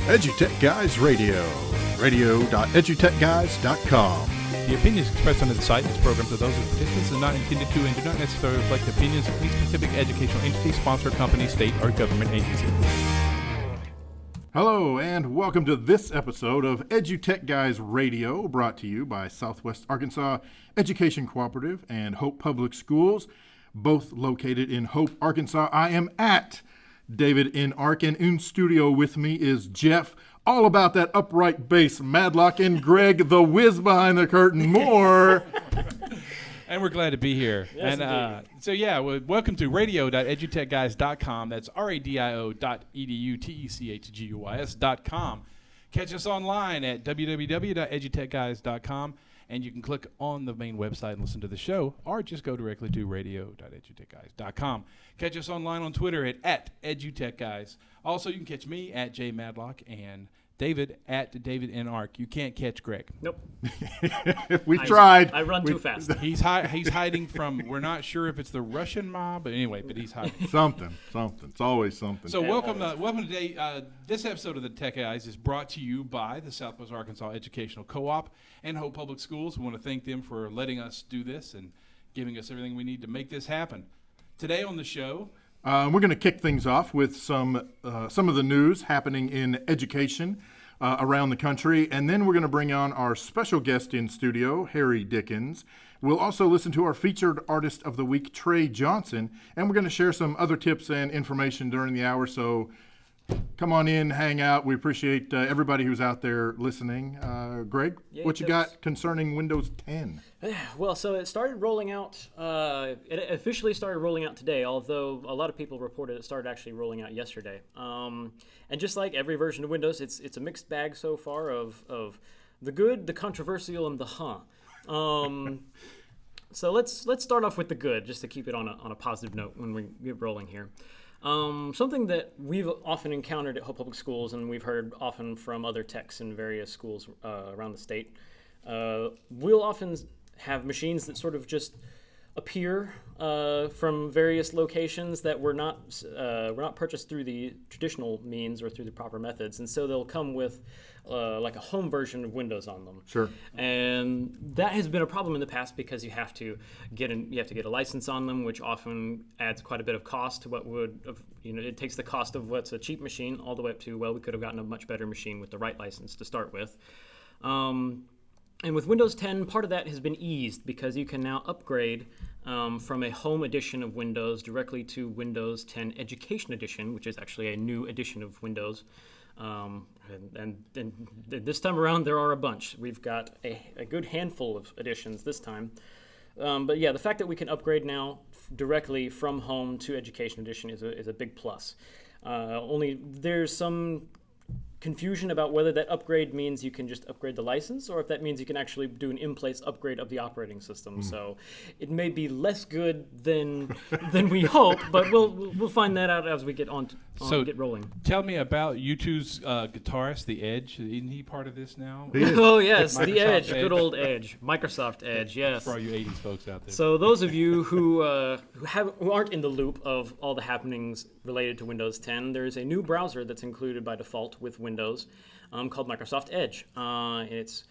EduTechGuys Radio, radio.edutechguys.com. The opinions expressed on the site and its programs are those of participants and not intended to and do not necessarily reflect the opinions of any specific educational entity, sponsor, company, state, or government agency. Hello, and welcome to this episode of EduTechGuys Radio, brought to you by Southwest Arkansas Education Cooperative and Hope Public Schools, both located in Hope, Arkansas. I am at David in Ark, and in studio with me is Jeff, all about that upright bass, Madlock, and Greg, the whiz behind the curtain. More. And we're glad to be here. Yes, welcome to radio.edutechguys.com. That's radio.edutechguys.com. Catch us online at www.edutechguys.com, and you can click on the main website and listen to the show, or just go directly to radio.edutechguys.com. Catch us online on Twitter at EduTechGuys. Also, you can catch me at jmadlock and David at David N. Ark. You can't catch Greg. Nope. We tried. I run too fast. He's hiding from, we're not sure if it's the Russian mob, but anyway, but he's hiding. Something. It's always something. So welcome today. This episode of the Tech Guys is brought to you by the Southwest Arkansas Educational Co-op and Hope Public Schools. We want to thank them for letting us do this and giving us everything we need to make this happen. Today on the show, we're going to kick things off with some of the news happening in education around the country, and then we're going to bring on our special guest in studio, Harry Dickens. We'll also listen to our featured artist of the week, Trey Johnson, and we're going to share some other tips and information during the hour. So come on in, hang out. We appreciate everybody who's out there listening. Greg, what you got concerning Windows 10? Well, so it started rolling out. It officially started rolling out today, although a lot of people reported it started actually rolling out yesterday. And just like every version of Windows, it's a mixed bag so far of the good, the controversial, and the So let's start off with the good, just to keep it on a positive note when we get rolling here. Something that we've often encountered at Hope Public Schools, and we've heard often from other techs in various schools around the state, we'll often have machines that sort of just appear from various locations that were not purchased through the traditional means or through the proper methods, and so they'll come with like a home version of Windows on them. Sure. And that has been a problem in the past because you have to get a license on them, which often adds quite a bit of cost to what would have, it takes the cost of what's a cheap machine all the way up to, well, we could have gotten a much better machine with the right license to start with. And with Windows 10, part of that has been eased because you can now upgrade from a home edition of Windows directly to Windows 10 Education Edition, which is actually a new edition of Windows. And this time around, there are a bunch. We've got a good handful of editions this time. But yeah, the fact that we can upgrade now directly from home to Education Edition is a big plus. Only there's some confusion about whether that upgrade means you can just upgrade the license or if that means you can actually do an in-place upgrade of the operating system. So it may be less good than we hope, but we'll find that out as we get get rolling. Tell me about U2's guitarist, the Edge. Isn't he part of this now? Oh yes, the Edge, good old Edge, Microsoft Edge. Yes. For all you '80s folks out there. So those of you who aren't in the loop of all the happenings related to Windows 10, there's a new browser that's included by default with Windows called Microsoft Edge. And it's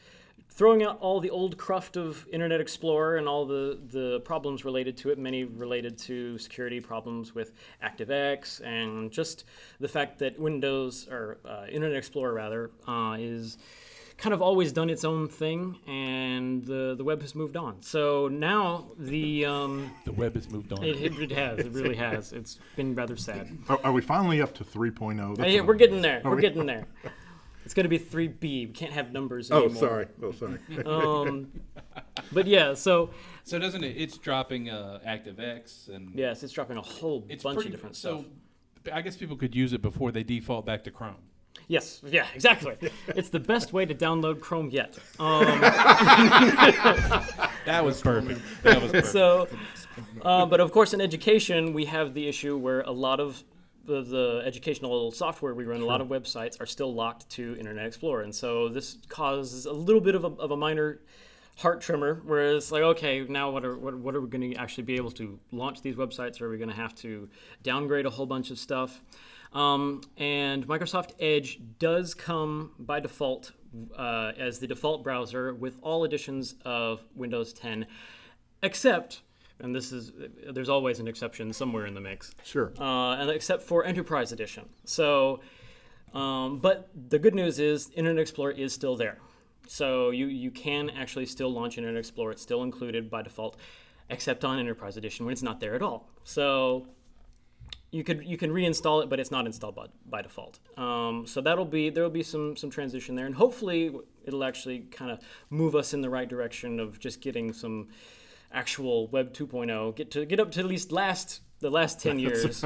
throwing out all the old cruft of Internet Explorer and all the problems related to it, many related to security problems with ActiveX, and just the fact that Windows, or Internet Explorer rather, is kind of always done its own thing, and the web has moved on. So now the web has moved on. It has. It really has. It's been rather sad. Are we finally up to 3.0? Yeah, we're getting there. We're getting there. It's going to be 3B. We can't have numbers anymore. Oh, sorry. But yeah, so doesn't it? It's dropping ActiveX and yes, it's dropping a whole bunch of different stuff. So I guess people could use it before they default back to Chrome. Yes, yeah, exactly. It's the best way to download Chrome yet. That was perfect. So, but of course, in education, we have the issue where a lot of the educational software we run, a lot of websites are still locked to Internet Explorer, and so this causes a little bit of a minor heart trimmer, whereas like, okay, now what are we going to actually be able to launch these websites? Or are we going to have to downgrade a whole bunch of stuff? And Microsoft Edge does come by default as the default browser with all editions of Windows 10, except, and there's always an exception somewhere in the mix. Sure. And except for Enterprise Edition. So, but the good news is Internet Explorer is still there. So you can actually still launch Internet Explorer. It's still included by default, except on Enterprise Edition when it's not there at all. So you can reinstall it, but it's not installed by default. So there will be some transition there, and hopefully it'll actually kind of move us in the right direction of just getting some actual Web 2.0, get up to at least the last 10 years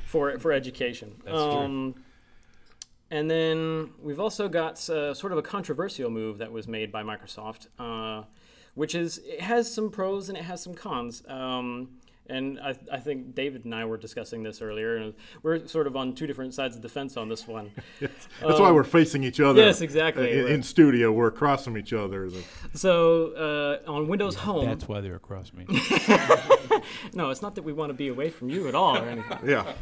for education. That's true. And then we've also got sort of a controversial move that was made by Microsoft, which is it has some pros and it has some cons. And I think David and I were discussing this earlier, and we're sort of on two different sides of the fence on this one. That's why we're facing each other. Yes, exactly. In studio, we're across from each other. So on Windows Home... That's why they're across me. No, it's not that we want to be away from you at all or anything. Yeah.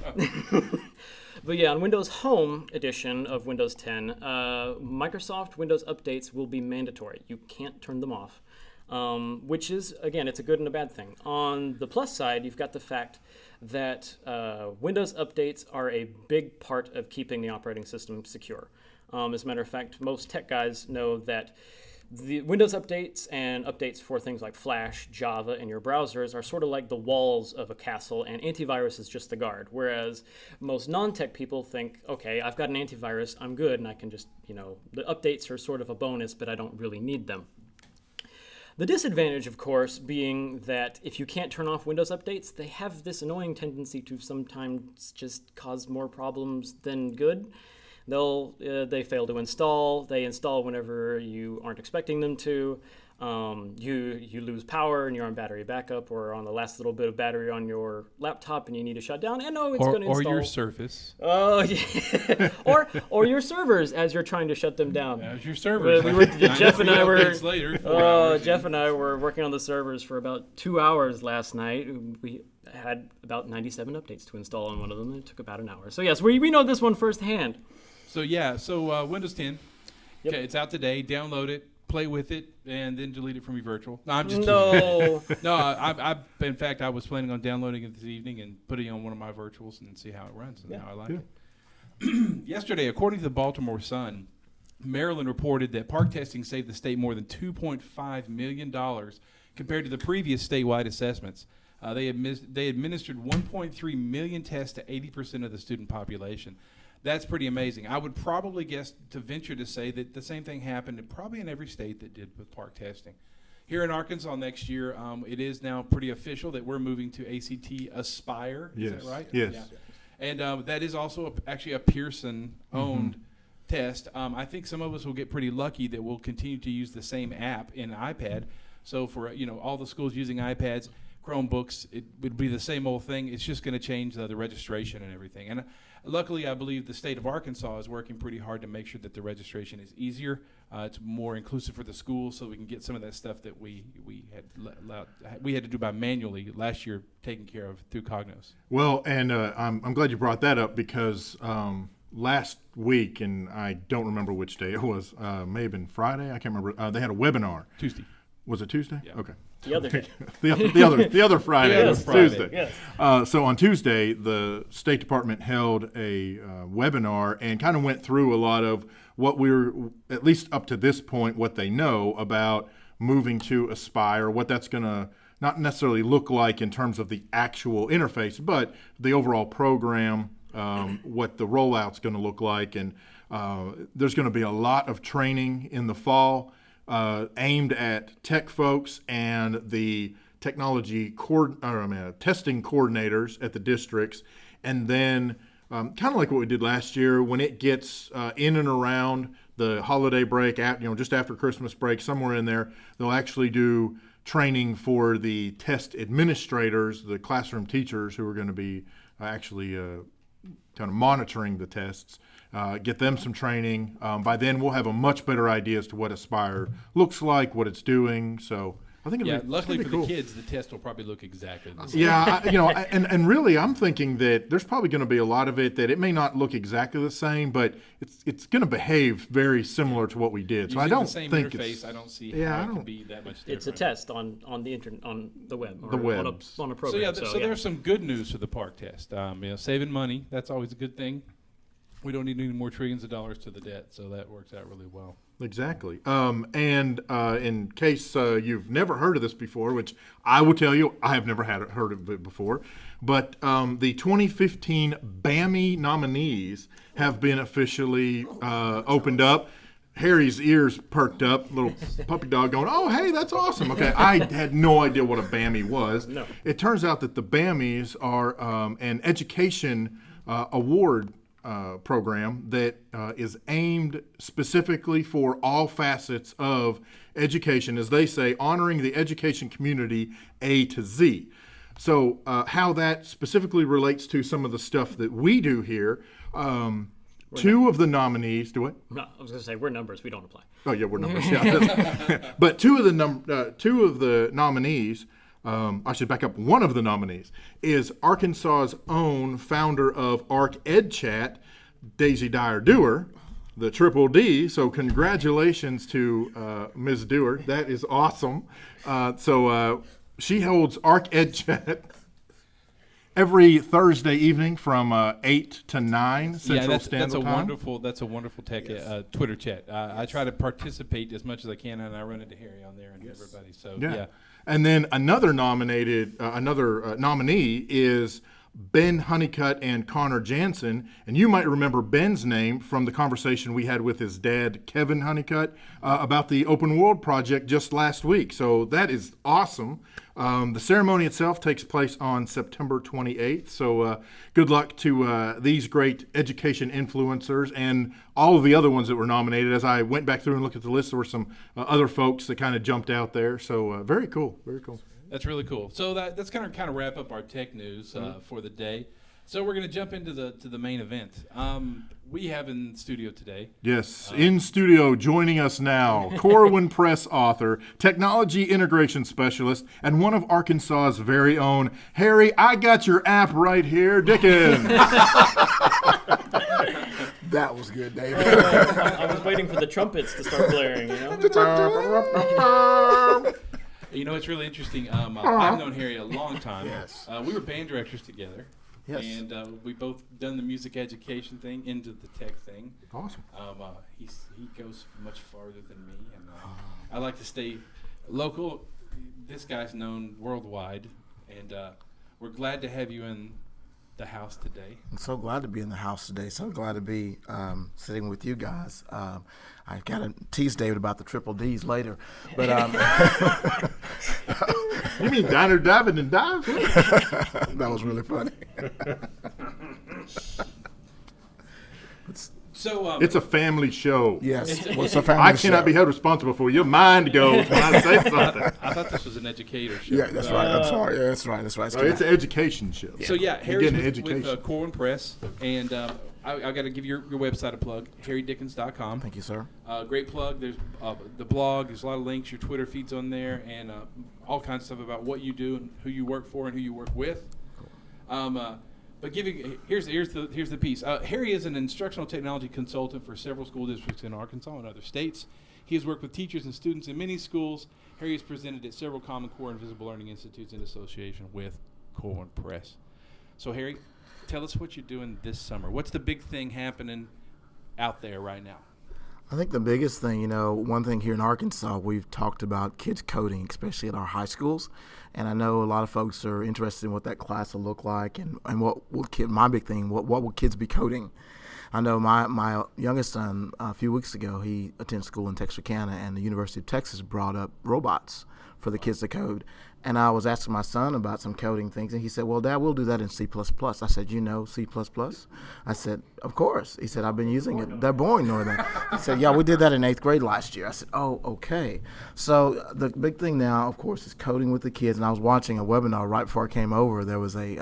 But yeah, on Windows Home edition of Windows 10, Microsoft Windows updates will be mandatory. You can't turn them off, which is, again, it's a good and a bad thing. On the plus side, you've got the fact that Windows updates are a big part of keeping the operating system secure. As a matter of fact, most tech guys know that the Windows updates and updates for things like Flash, Java, and your browsers are sort of like the walls of a castle, and antivirus is just the guard. Whereas most non-tech people think, okay, I've got an antivirus, I'm good, and I can just, the updates are sort of a bonus, but I don't really need them. The disadvantage, of course, being that if you can't turn off Windows updates, they have this annoying tendency to sometimes just cause more problems than good. They fail to install. They install whenever you aren't expecting them to. You lose power and you're on battery backup or on the last little bit of battery on your laptop and you need to shut down. And it's going to install. Or your Surface. Oh, yeah. or your servers as you're trying to shut them down. As your servers. Jeff and I were. Later, Jeff and I were working on the servers for about 2 hours last night. We had about 97 updates to install on one of them, and it took about an hour. So yes, we know this one firsthand. So Windows 10, Yep. Okay, it's out today. Download it, play with it, and then delete it from your virtual. No, I'm just No. kidding. No, in fact, I was planning on downloading it this evening and putting it on one of my virtuals and see how it runs and how I like it. Yesterday, according to the Baltimore Sun, Maryland reported that PARCC testing saved the state more than $2.5 million compared to the previous statewide assessments. They administered 1.3 million tests to 80% of the student population. That's pretty amazing. I would probably guess to venture to say that the same thing happened probably in every state that did with PARCC testing. Here in Arkansas next year, it is now pretty official that we're moving to ACT Aspire. Is that right? Yes. Yeah. And that is also actually a Pearson-owned test. I think some of us will get pretty lucky that we'll continue to use the same app in iPad. So for all the schools using iPads, Chromebooks, it would be the same old thing. It's just going to change the registration and everything. And luckily, I believe the state of Arkansas is working pretty hard to make sure that the registration is easier. It's more inclusive for the schools, so we can get some of that stuff that we had to do by manually last year taken care of through Cognos. Well, and I'm glad you brought that up because last week, and I don't remember which day it was, may have been Friday. I can't remember. They had a webinar. Tuesday. Was it Tuesday? Yeah. Okay. The other day. the other Friday. Yes, was Tuesday. Yes. So on Tuesday, the State Department held a webinar and kind of went through a lot of what we're, at least up to this point, what they know about moving to Aspire, what that's going to not necessarily look like in terms of the actual interface, but the overall program, what the rollout's going to look like. And there's going to be a lot of training in the fall aimed at tech folks and the technology testing coordinators at the districts. And then kind of like what we did last year, when it gets in and around the holiday break, just after Christmas break, somewhere in there, they'll actually do training for the test administrators, the classroom teachers who are going to be actually kind of monitoring the tests, get them some training. By then, we'll have a much better idea as to what Aspire looks like, what it's doing. So I think luckily for cool. the kids, the test will probably look exactly the same. Yeah, and really, I'm thinking that there's probably going to be a lot of it that it may not look exactly the same, but it's going to behave very similar to what we did. So Using I don't the same think interface, I don't see yeah, how I it can don't- be that much different. It's a test on the internet, on the web, or The on webs. a So program. there's some good news for the PARCC test. Saving money, that's always a good thing. We don't need any more trillions of dollars to the debt, so that works out really well. Exactly. And in case you've never heard of this before, which I will tell you, I have never heard of it before, but the 2015 Bammy nominees have been officially opened up. Harry's ears perked up, little puppy dog going, oh, hey, that's awesome. Okay, I had no idea what a Bammy was. No. It turns out that the Bammys are an education award program that is aimed specifically for all facets of education, as they say, honoring the education community A to Z. So how that specifically relates to some of the stuff that we do here, two of the nominees, do it? No, I was going to say, we're numbers, we don't apply. Oh yeah, we're numbers. Yeah, but two of the nominees. I should back up. One of the nominees is Arkansas's own founder of EduTechGuys, Daisy Dyer Dewar, the Triple D. So congratulations to Ms. Dewar. That is awesome. So she holds EduTechGuys every Thursday evening from 8 to 9 Central Standard Time. That's a wonderful tech Twitter chat. I try to participate as much as I can, and I run into Harry on there and everybody. So yeah. And then another nominee is Ben Honeycutt and Connor Jansen. And you might remember Ben's name from the conversation we had with his dad, Kevin Honeycutt, about the Open World project just last week. So that is awesome. The ceremony itself takes place on September 28th. So good luck to these great education influencers and all of the other ones that were nominated. As I went back through and looked at the list, there were some other folks that kind of jumped out there. So very cool, very cool. That's really cool. So that's kind of wrap up our tech news for the day. So we're going to jump into the main event. We have in studio today. Yes, in studio joining us now, Corwin Press author, technology integration specialist, and one of Arkansas's very own, Harry, I got your app right here, Dickens. That was good, David. I was waiting for the trumpets to start blaring, you know? You know, it's really interesting. I've known Harry a long time. Yes. We were band directors together. Yes. And we both done the music education thing into the tech thing. Awesome. He goes much farther than me, and I like to stay local. This guy's known worldwide, and we're glad to have you in the house today. I'm so glad to be in the house today. So glad to be sitting with you guys. I got to tease David about the triple Ds later, but You mean diner, diving, and dive? that was really funny. So It's a family show. Yes, what's a family I cannot show? be held responsible for your mind goes when I say something. I thought this was an educator show. Yeah, that's right. I'm sorry. Yeah, that's right. That's right. So it's an education show. So yeah, You're Harry's getting with education. Corwin Press, and I got to give your website a plug, harrydickens.com. Thank you, sir. Great plug. There's the blog. There's a lot of links. Your Twitter feed's on there, and all kinds of stuff about what you do and who you work for and who you work with. But here's the piece. Harry is an instructional technology consultant for several school districts in Arkansas and other states. He has worked with teachers and students in many schools. Harry has presented at several Common Core and Visible Learning Institutes in association with Corwin Press. So Harry, tell us what you're doing this summer. What's the big thing happening out there right now? I think the biggest thing, one thing here in Arkansas, we've talked about kids coding, especially at our high schools. And I know a lot of folks are interested in what that class will look like and what my big thing, what will kids be coding? I know my youngest son, a few weeks ago, he attends school in Texarkana, and the University of Texas brought up robots for the kids to code. And I was asking my son about some coding things, and he said, well, Dad, we'll do that in C++. I said, you know C++? I said, of course. He said, I've been using it. They're boring, Northern. He said, yeah, we did that in 8th grade last year. I said, oh, okay. So the big thing now, of course, is coding with the kids. And I was watching a webinar right before I came over. There was a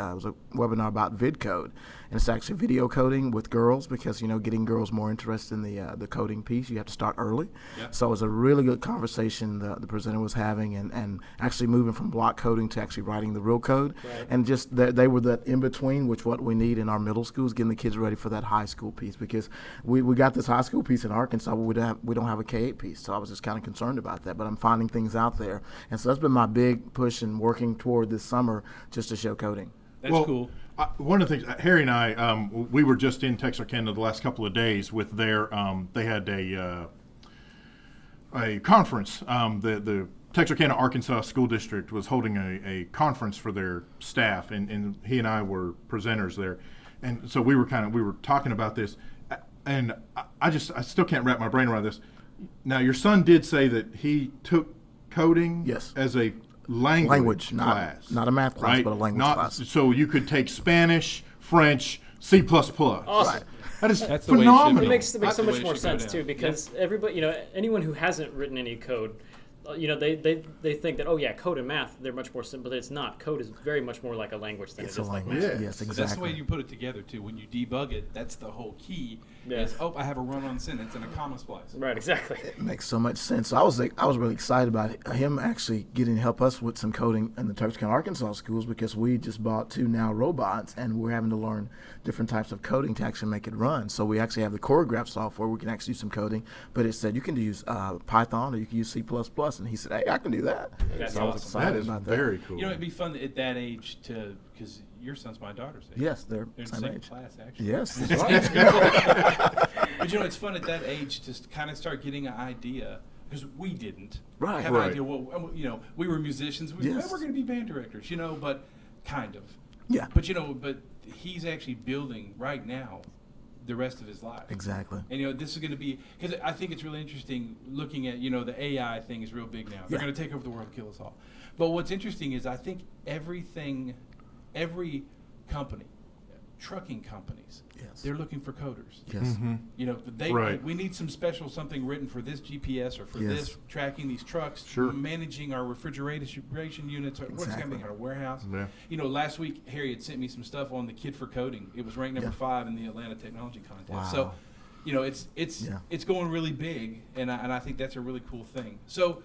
webinar about vid code. And it's actually video coding with girls because, getting girls more interested in the coding piece, you have to start early. Yep. So it was a really good conversation the presenter was having and actually moving from block coding to actually writing the real code. Right. And just they were that in-between, which what we need in our middle schools, getting the kids ready for that high school piece because we got this high school piece in Arkansas, but we don't have a K-8 piece. So I was just kind of concerned about that. But I'm finding things out there. And so that's been my big push in working toward this summer just to show coding. That's cool. One of the things, Harry and I, we were just in Texarkana the last couple of days with their, they had a conference. The Texarkana, Arkansas School District was holding a conference for their staff, and he and I were presenters there. And so we were talking about this, and I still can't wrap my brain around this. Now, your son did say that he took coding as a language class. Not a math class, right? but a language class. So you could take Spanish, French, C++. Awesome. Right. That's the way it should phenomenal. be. It makes That's so the much way it more should go sense down. too because everybody, anyone who hasn't written any code, they think that, oh yeah, code and math, they're much more simple, but it's not. Code is very much more like a language than It's it a is language. like math. Yes, exactly. But that's the way you put it together too. When you debug it, that's the whole key. Is I have a run-on sentence and a comma splice. Right, exactly. It makes so much sense. So I was really excited about him actually getting to help us with some coding in the Texarkana, Arkansas schools because we just bought 2 now robots and we're having to learn different types of coding to actually make it run. So we actually have the choreograph software. We can actually do some coding, but it said you can use Python or you can use C++. And he said, hey, I can do that. That's So I was awesome. excited That is about very that. cool. It'd be fun at that age because your son's my daughter's age. Yes, they're They're in the same same age. class, actually. Yes, that's right. But it's fun at that age to kind of start getting an idea because we didn't Right. have Right. an idea. Well, we were musicians. We're going to be band directors, but kind of. Yeah. But but he's actually building right now the rest of his life. Exactly. And this is going to be because I think it's really interesting looking at the AI thing is real big now. They're going to take over the world, kill us all. But what's interesting is I think every company, trucking companies, they're looking for coders. Yes. Right. We need some special something written for this GPS or for this tracking these trucks, managing our refrigeration units, or what's happening in our warehouse. Yeah. Last week Harry had sent me some stuff on the Kid for Coding. It was ranked number 5 in the Atlanta Technology Contest. Wow. So, it's going really big, and I think that's a really cool thing. So.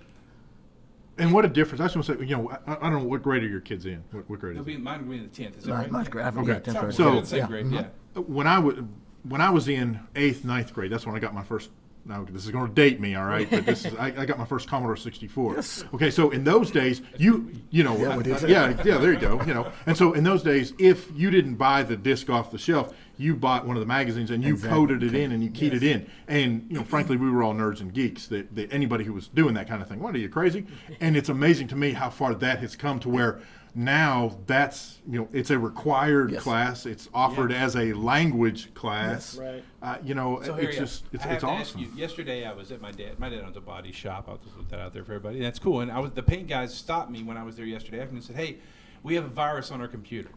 And what a difference! I just want to say, I don't know what grade are your kids in. What grade is it? Mine will be in the 10th. Is that right? Mine's great. I Okay. forget 10th grade. So- same grade, yeah. When I was in 8th, 9th grade, that's when I got my first. Now this is going to date me, all right? But I got my first Commodore 64. Yes. Okay, so in those days, yeah, we did. there you go. And so in those days, if you didn't buy the disc off the shelf, you bought one of the magazines and you coded it in and you keyed it in. And frankly, we were all nerds and geeks. That anybody who was doing that kind of thing, what are you crazy? And it's amazing to me how far that has come to where. Now that's it's a required class. It's offered as a language class. Right. So Harry, it's I have to awesome. ask you, yesterday I was at my dad owns a body shop. I'll just put that out there for everybody. And that's cool. And the paint guys stopped me when I was there yesterday afternoon and said, "Hey, we have a virus on our computer."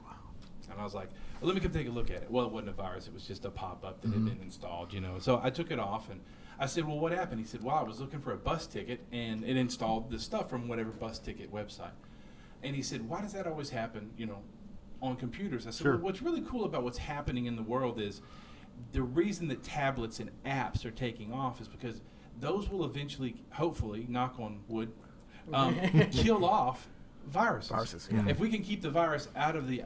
And I was like, well, "Let me come take a look at it." Well, it wasn't a virus. It was just a pop-up that had been installed. So I took it off and I said, "Well, what happened?" He said, "Well, I was looking for a bus ticket and it installed the stuff from whatever bus ticket website." And he said, "Why does that always happen, on computers?" I said, "Well, what's really cool about what's happening in the world is the reason that tablets and apps are taking off is because those will eventually, hopefully, knock on wood, kill off viruses. If we can keep the virus out of the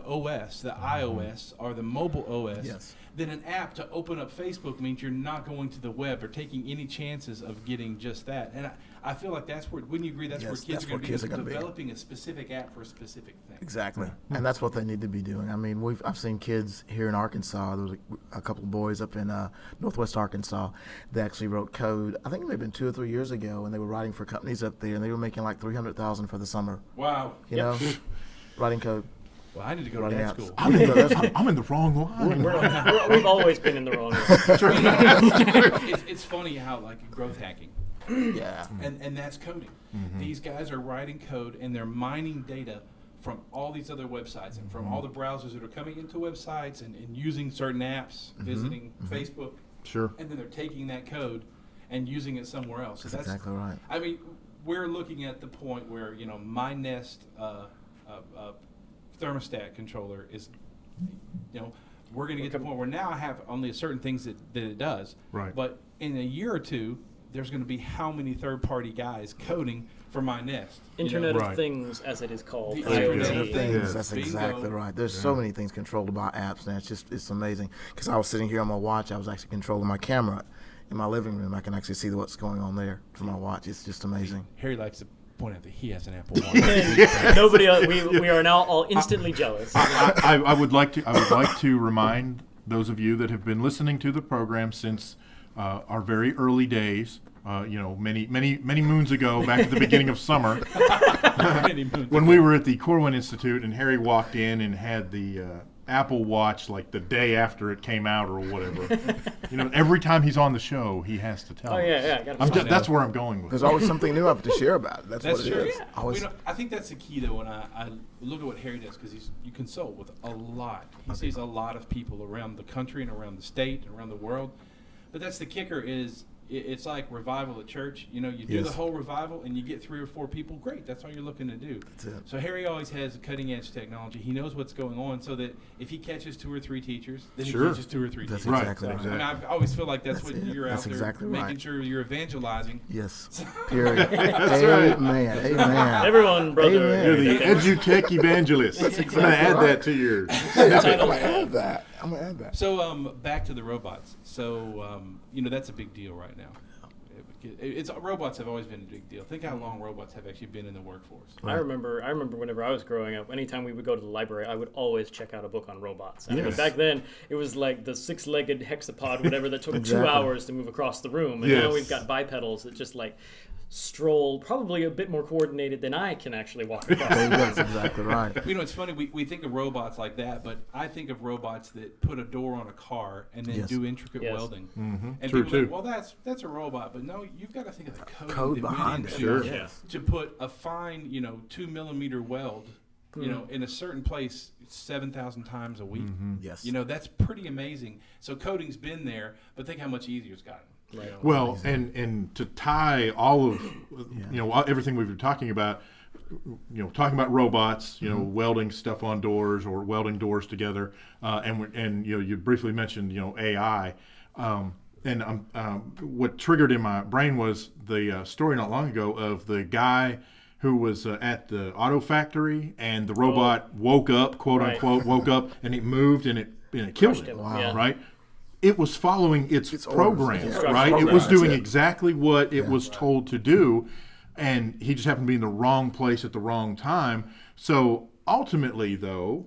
OS, the iOS, or the mobile OS, then an app to open up Facebook means you're not going to the web or taking any chances of getting just that. And I feel like that's where, wouldn't you agree, that's where kids are going to be developing a specific app for a specific thing. Exactly. And that's what they need to be doing. I mean, I've seen kids here in Arkansas. There was a couple of boys up in northwest Arkansas that actually wrote code. I think it may have been 2 or 3 years ago, and they were writing for companies up there, and they were making like $300,000 for the summer. Wow. You know, writing code. Well, I need to go to Running that apps. school. I'm in the wrong line. We've always been in the wrong line. It's funny how, like, growth hacking. Yeah. And that's coding. These guys are writing code and they're mining data from all these other websites and from all the browsers that are coming into websites and using certain apps, visiting Facebook. Sure. And then they're taking that code and using it somewhere else. So That's exactly right. I mean, we're looking at the point where, my Nest thermostat controller is, we're going to get to the point where now I have only certain things that it does. Right. But in a year or two, there's going to be how many third-party guys coding for my Nest? Internet Right. of Things, as it is called. The IoT. Internet of Things. Yeah. That's Bingo. exactly right. There's so many things controlled by apps now. It's amazing. Because I was sitting here on my watch, I was actually controlling my camera in my living room. I can actually see what's going on there from my watch. It's just amazing. Harry likes to point out that he has an Apple Watch. Nobody else, we are now all instantly jealous. I would like to remind those of you that have been listening to the program since our very early days. Many moons ago, back at the beginning of summer, when we were at the Corwin Institute, and Harry walked in and had the Apple Watch like the day after it came out or whatever. Every time he's on the show, he has to tell. Oh us. yeah, gotta That's where I'm going with. There's always something new I have to share about it. That's That's what it true. is. Yeah. Always, I think that's the key, though, when I look at what Harry does, because you consult with a lot. He sees a lot of people around the country and around the state and around the world. But that's the kicker is it's like revival at church. You do Yes. the whole revival and you get 3 or 4 people. Great, that's all you're looking to do. That's it. So Harry always has cutting edge technology. He knows what's going on, so that if he catches 2 or 3 teachers, then Sure. he teaches 2 or 3 That's teachers. Right. exactly So, right. I mean, I always feel like that's what it. you're That's out there exactly making right. sure you're evangelizing. Yes. Period. That's right. Amen. Amen. Everyone, brother. Amen. You're the Dickens. EduTech evangelist. I'm going to add that to your. I'm gonna add that. So back to the robots. So that's a big deal right now. Robots have always been a big deal. Think how long robots have actually been in the workforce. I remember whenever I was growing up, anytime we would go to the library, I would always check out a book on robots. I mean, Yes. back then, it was like the 6-legged hexapod, whatever, that took 2 Exactly. hours to move across the room. And Yes. now we've got bipedals that just like stroll, probably a bit more coordinated than I can actually walk across. That's exactly right. It's funny, we think of robots like that, but I think of robots that put a door on a car and then Yes. do intricate Yes. welding. And True, people think, too. well, that's a robot. But no, you've got to think of the Code that went behind into it. Sure. Yeah. to put a fine, 2-millimeter weld, in a certain place 7,000 times a week. Yes. That's pretty amazing. So coding's been there, but think how much easier it's gotten. Right. Well, and to tie all of everything we've been talking about, talking about robots, welding stuff on doors or welding doors together, and you briefly mentioned AI, and what triggered in my brain was the story not long ago of the guy who was at the auto factory and the robot woke up, quote Right. unquote, woke up and it moved and it killed Crushed him, him. Yeah. right? It was following its program, orders. Yeah. right? Program. It was That's doing it. exactly what it was told to do, and he just happened to be in the wrong place at the wrong time. So ultimately, though,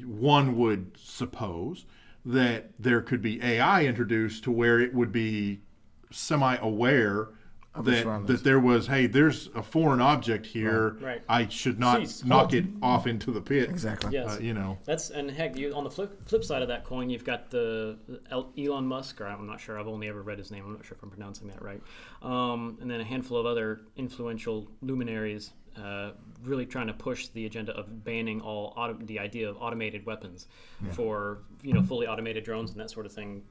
one would suppose that there could be AI introduced to where it would be semi-aware the that surroundings. there was, hey, there's a foreign object here. Right. I should not Cease. knock Halt. it off into the pit. Exactly. Yes. That's and heck, on the flip side of that coin, you've got the Elon Musk, or I'm not sure. I've only ever read his name. I'm not sure if I'm pronouncing that right. And then a handful of other influential luminaries really trying to push the agenda of banning the idea of automated weapons for fully automated drones and that sort of thing.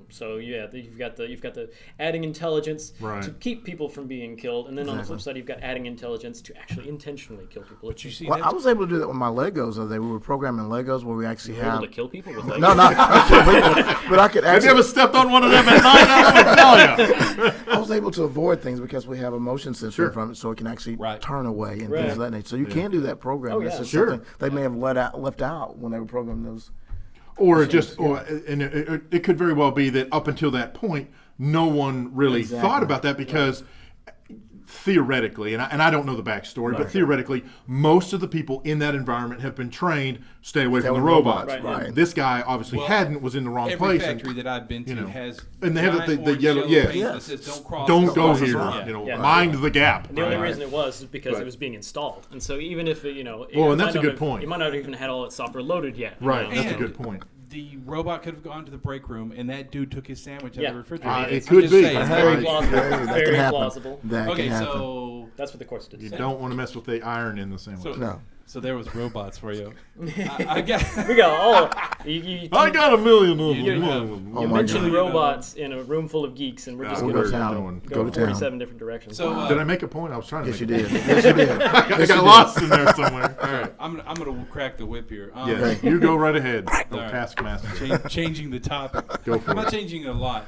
So yeah, you've got the adding intelligence Right. to keep people from being killed, and then on the flip Exactly. side, you've got adding intelligence to actually intentionally kill people. But you see, Well, I that's, was able to do that with my Legos. We were programming Legos where we actually You're able have. to kill people with No, not but I could Have you actually. ever stepped on one of them at night? I would tell you. I was able to avoid things because we have a motion sensor Sure. from it, so it can actually Right. turn away and Right. things of that nature. So you can do that program. Oh, That's yeah. just Sure. something they may have left out when they were programming those. Or it could very well be that up until that point, no one really Exactly. thought about that because theoretically, and I don't know the backstory, but theoretically, most of the people in that environment have been trained stay away from the away from robots. robots, right. This guy obviously was in the wrong every place. factory that I've been to know, has and they have giant the orange yellow- yellow yes. paint that Yes. says don't cross. Don't the go line." here. Yeah. Yeah. Mind the gap. And the only right? reason it was is because Right. it was being installed, and so even if Well, and that's a good point. You might not have even had all its software loaded yet. Right, know, that's a so- good point. the robot could have gone to the break room and that dude took his sandwich out Yeah. of the refrigerator. It could be. Very plausible. That Very can happen. plausible. That Okay, can happen. so That's what the course did You say. don't want to mess with the iron in the sandwich. No. so there was robots for you. I got. We go, you I got a million of You- them. Oh you my mentioned God. robots in a room full of geeks, and we're just We'll going go to down. go Go to town. 47 different directions. So Did I make a point? I was trying to Yes, you make a did. point. Yes, you did. I got lost in there somewhere. All right. I'm gonna crack the whip here. Yes, you go right ahead. Oh, right. Taskmaster. Changing the topic. Go for I'm not it. changing it a lot.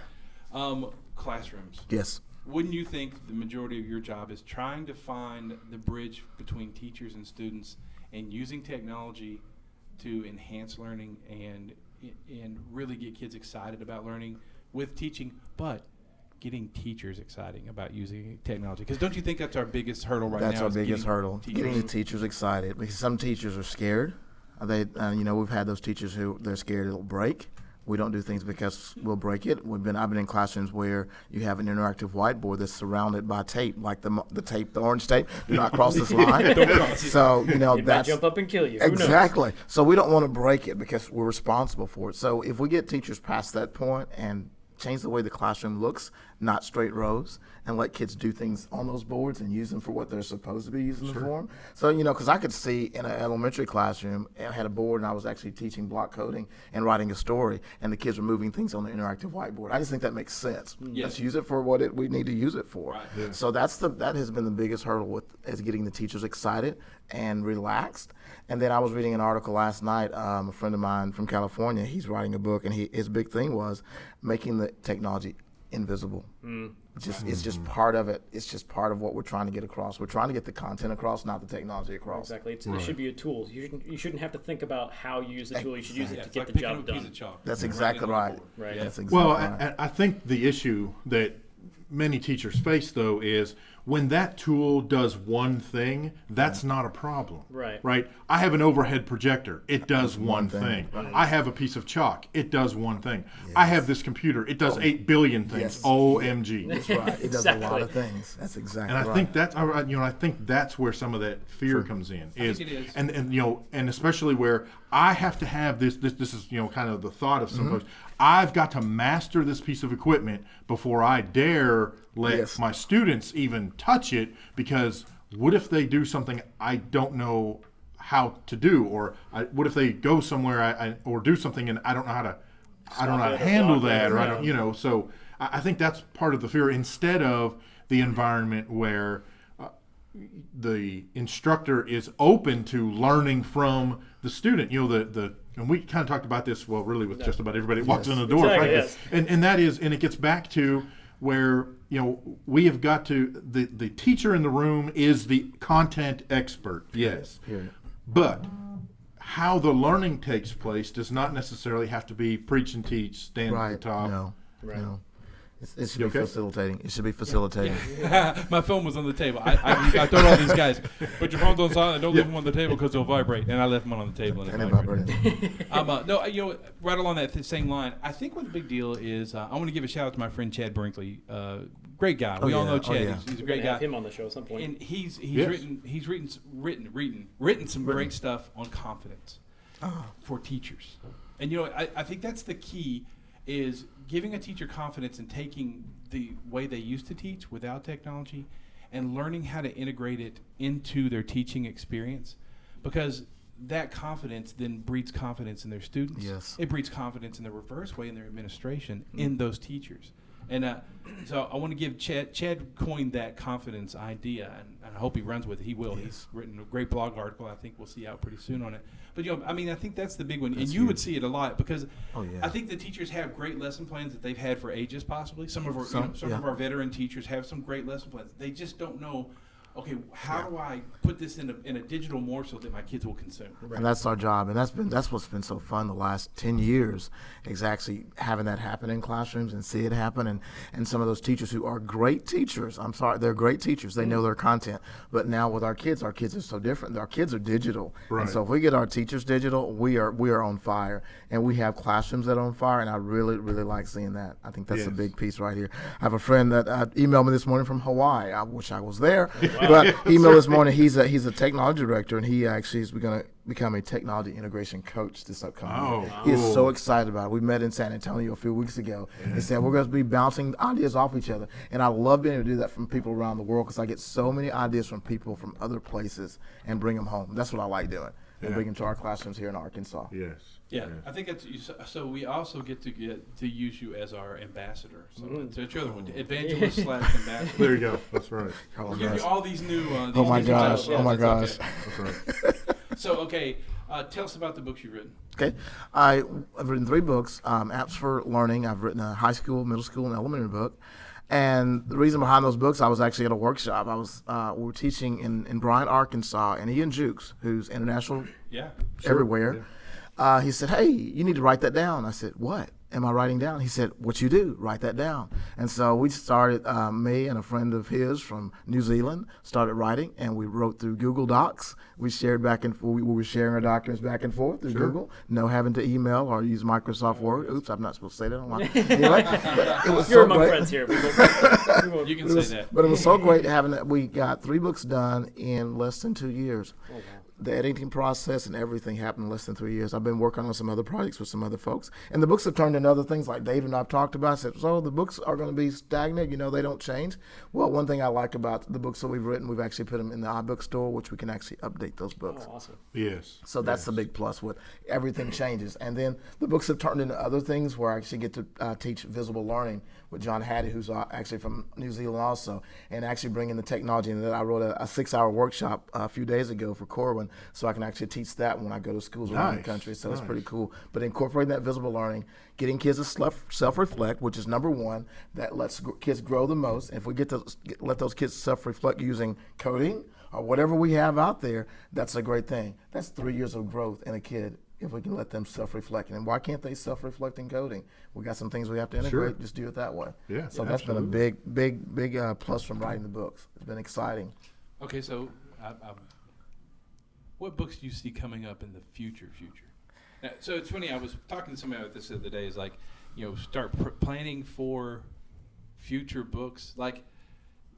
Classrooms. Yes. Wouldn't you think the majority of your job is trying to find the bridge between teachers and students and using technology to enhance learning and really get kids excited about learning with teaching, but getting teachers excited about using technology? Because don't you think that's our biggest hurdle right now? That's our is biggest getting hurdle. teachers- Getting the teachers excited, because some teachers are scared. We've had those teachers who they're scared it'll break. We don't do things because we'll break it. I've been in classrooms where you have an interactive whiteboard that's surrounded by tape, like the tape, the orange tape. Do not cross this line. Don't cross it. So it might that's jump up and kill you. Who knows? exactly. So we don't want to break it because we're responsible for it. So if we get teachers past that point and change the way the classroom looks, not straight rows, and let kids do things on those boards and use them for what they're supposed to be using them for. So, because I could see in an elementary classroom, I had a board and I was actually teaching block coding and writing a story, and the kids were moving things on the interactive whiteboard. I just think that makes sense. Yes. Let's use it for what we need to use it for. Right. Yeah. So that has been the biggest hurdle is getting the teachers excited and relaxed. And then I was reading an article last night. A friend of mine from California, he's writing a book, and his big thing was making the technology invisible. It's just part of it. It's just part of what we're trying to get across. We're trying to get the content across, not the technology across. Exactly. It should be a tool. You shouldn't have to think about how you use the tool. You should use it Yeah, to it's get like the picking job up a piece done. of chalk. That's and exactly writing it on right. the board. Right. Yeah. That's exactly Well, right. I think the issue that many teachers face, though, is when that tool does one thing, that's not a problem. Right. Right? I have an overhead projector. It does one thing. thing. I have a piece of chalk. It does one thing. I have this computer. It does 8 billion things. Yes. OMG. That's right. It does a lot of things. That's exactly And I right. think I think that's where some of that fear comes in. think it is. And especially where I have to have this is kind of the thought of some folks. I've got to master this piece of equipment before I dare let Yes. my students even touch it, because what if they do something I don't know how to do, or what if they go somewhere or do something and I don't know how to handle that, or I don't, so I think that's part of the fear, instead of the environment where the instructor is open to learning from the student. And we kind of talked about this, well, really with just about everybody that walks in the door, Exactly, frankly. yes. And that is, and it gets back to where, we have got to, the teacher in the room is the content expert, yes. But how the learning takes place does not necessarily have to be preach and teach, stand at the Right. top. No. Right. No. It should You be okay? facilitating. It should be facilitating. My phone was on the table. I told all these guys, put your phones on silent and don't leave them on the table because they'll vibrate. And I left mine on the table and And it it vibrated. vibrated. No, right along that same line, I think what the big deal is, I want to give a shout out to my friend Chad Brinkley. Great guy. We all yeah. know Oh, Chad. yeah. He's a We're great gonna have guy. him on the show at some point. And he's Yes. written some great stuff on confidence for teachers. And I think that's the key, is giving a teacher confidence and taking the way they used to teach without technology and learning how to integrate it into their teaching experience, because that confidence then breeds confidence in their students. Yes. It breeds confidence in the reverse way in their administration in those teachers. And so I want to give Chad coined that confidence idea, and I hope he runs with it. He will. Yes. He's written a great blog article I think we'll see out pretty soon on it. But I think that's the big one. That's and you would huge. see it a lot, because Oh, yeah. I think the teachers have great lesson plans that they've had for ages possibly. Some of our Some, some yeah. of our veteran teachers have some great lesson plans. They just don't know, okay, how do I put this in a digital morsel that my kids will consume? And that's our job, and that's what's been so fun the last 10 years, is actually having that happen in classrooms and see it happen. And some of those teachers who are great teachers, I'm sorry, they're great teachers, they know their content, but now with our kids are so different. Our kids are digital, Right. and so if we get our teachers digital, we are on fire, and we have classrooms that are on fire, and I really like seeing that. I think that's a Yes. big piece right here. I have a friend that emailed me this morning from Hawaii. I wish I was there. But he emailed this morning. He's a technology director, and he actually is going to become a technology integration coach this upcoming year. He is so excited about it. We met in San Antonio a few weeks ago. He said we're going to be bouncing ideas off each other, and I love being able to do that from people around the world because I get so many ideas from people from other places and bring them home. That's what I like doing, and bring them to our classrooms here in Arkansas. Yes. Yeah, I think it's so. We also get to use you as our ambassador. So it's your other one, evangelist / ambassador. There you go. That's right. We're giving you all these new. Oh my gosh! Yeah, oh my gosh! Okay. That's right. So tell us about the books you've written. Okay, I've written 3 books. Apps for Learning. I've written a high school, middle school, and elementary book. And the reason behind those books, I was actually at a workshop. We were teaching in Bryant, Arkansas, and Ian Jukes, who's international, everywhere. He said, "Hey, you need to write that down." I said, "What am I writing down?" He said, "What you do, write that down." And so we started, me and a friend of his from New Zealand started writing, and we wrote through Google Docs. We shared we were sharing our documents back and forth through Google, no having to email or use Microsoft Word. Oops, I'm not supposed to say that online. Anyway, it was You're so among great. friends here. You can say that. But it was so great having it. We got 3 books done in less than 2 years. Oh, wow. The editing process and everything happened in less than 3 years. I've been working on some other projects with some other folks. And the books have turned into other things like David and I've talked about. I said, so the books are going to be stagnant, they don't change. Well, one thing I like about the books that we've written, we've actually put them in the iBook store, which we can actually update those books. Oh, awesome. Yes. So that's the big plus with everything changes. And then the books have turned into other things where I actually get to teach visible learning with John Hattie, who's actually from New Zealand also, and actually bringing the technology. And then I wrote a 6-hour workshop a few days ago for Corwin, so I can actually teach that when I go to schools around the country. So it's pretty cool. But incorporating that visible learning, getting kids to self-reflect, which is number one, that lets kids grow the most. And if we let those kids self-reflect using coding or whatever we have out there, that's a great thing. That's 3 years of growth in a kid if we can let them self-reflect. And why can't they self-reflect in coding? We got some things we have to integrate. Just do it that way. Yeah, so that's been a big plus from writing the books. It's been exciting. Okay, so what books do you see coming up in the future? Now, so it's funny. I was talking to somebody about this the other day. Is like, start planning for future books, like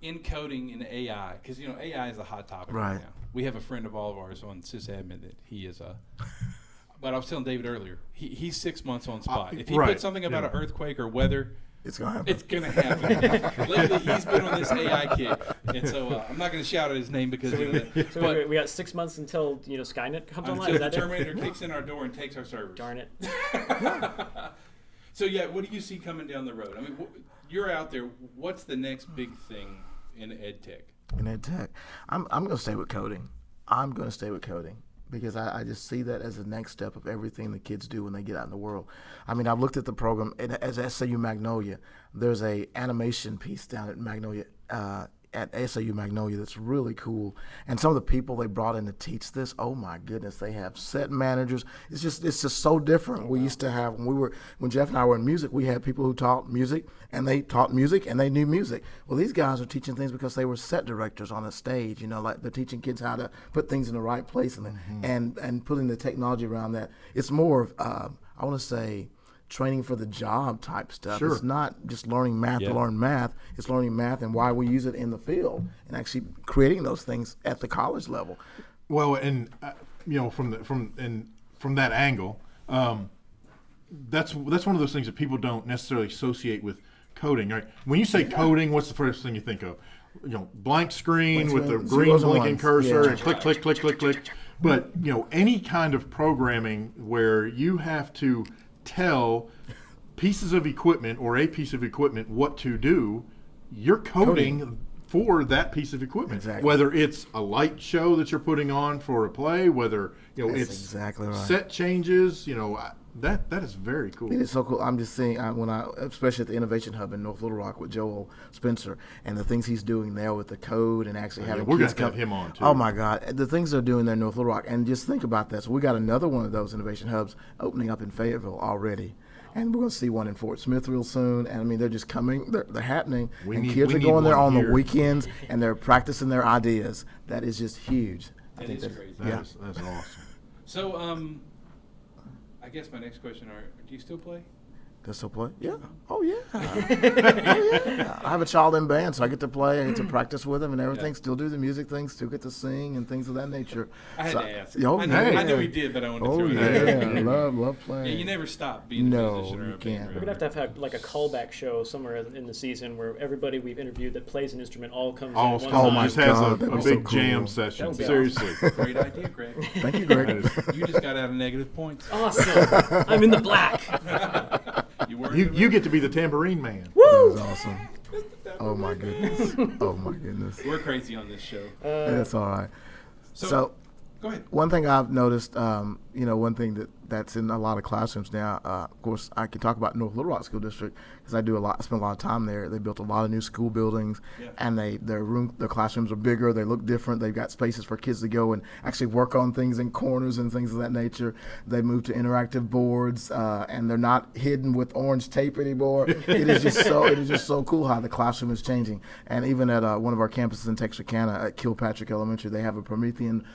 in coding and AI, because AI is a hot topic right now. We have a friend of all of ours on sysadmin that he is a. But I was telling David earlier, he's 6 months on spot. If he puts something about an earthquake or weather, it's gonna happen. It's gonna happen. Lately, he's been on this AI kick, and so I'm not gonna shout out his name because. So we got 6 months until Skynet comes online. Until the Terminator kicks in our door and takes our servers. Darn it. So what do you see coming down the road? I mean, you're out there. What's the next big thing in ed tech? In ed tech, I'm going to stay with coding. I'm going to stay with coding because I just see that as the next step of everything the kids do when they get out in the world. I mean, I've looked at the program as SAU Magnolia. There's a animation piece down at Magnolia. At SAU Magnolia that's really cool, and some of the people they brought in to teach this, oh my goodness, they have set managers. It's just so different. We used to have when Jeff and I were in music, we had people who taught music and they taught music and they knew music. Well, these guys are teaching things because they were set directors on a stage, like they're teaching kids how to put things in the right place and putting the technology around that. It's more of I want to say training for the job type stuff. Sure. It's not just learning math to learn math. It's learning math and why we use it in the field and actually creating those things at the college level. Well, and from that angle, that's one of those things that people don't necessarily associate with coding. Right? When you say coding, what's the first thing you think of? Blank screen with the green blinking cursor and click, click, click, click, click. But any kind of programming where you have to tell pieces of equipment or a piece of equipment what to do, you're coding for that piece of equipment. Exactly. Whether it's a light show that you're putting on for a play, whether That's it's exactly right. set changes, that is very cool. It is so cool. I'm just seeing especially at the Innovation Hub in North Little Rock with Joel Spencer and the things he's doing there with the code and actually having we're kids going to have him on too. Oh my God, the things they're doing there in North Little Rock, and just think about that. So we got another one of those Innovation Hubs opening up in Fayetteville already. And we're going to see one in Fort Smith real soon. And I mean, they're just coming, they're happening. Kids are going there on the weekends and they're practicing their ideas. That is just huge. That is crazy. That's awesome. So, I guess my next question do you still play? They still play? Yeah. Oh, yeah. Oh, yeah. I have a child in band, so I get to play. I get to practice with them and everything. Still do the music things. Still get to sing and things of that nature. I had to ask. Oh, I knew he did, but I wanted to throw it out there. Love playing. Yeah, you never stop being a musician or you a can't. band. We're going to have like a callback show somewhere in the season where everybody we've interviewed that plays an instrument all comes in at one time. Just has God, a that'd be big so jam cool. session. That would be Seriously. Great idea, Greg. Thank you, Greg. You just got out of negative points. Awesome. I'm in the black. You get to be the tambourine man. That was awesome. Oh, my goodness. Oh, my goodness. We're crazy on this show. That's all right. So go ahead. one thing I've noticed, one thing that's in a lot of classrooms now, of course, I can talk about North Little Rock School District because I spend a lot of time there. They built a lot of new school buildings, and their classrooms are bigger. They look different. They've got spaces for kids to go and actually work on things in corners and things of that nature. They moved to interactive boards, and they're not hidden with orange tape anymore. It is just so cool how the classroom is changing. And even at one of our campuses in Texarkana at Kilpatrick Elementary, they have a Promethean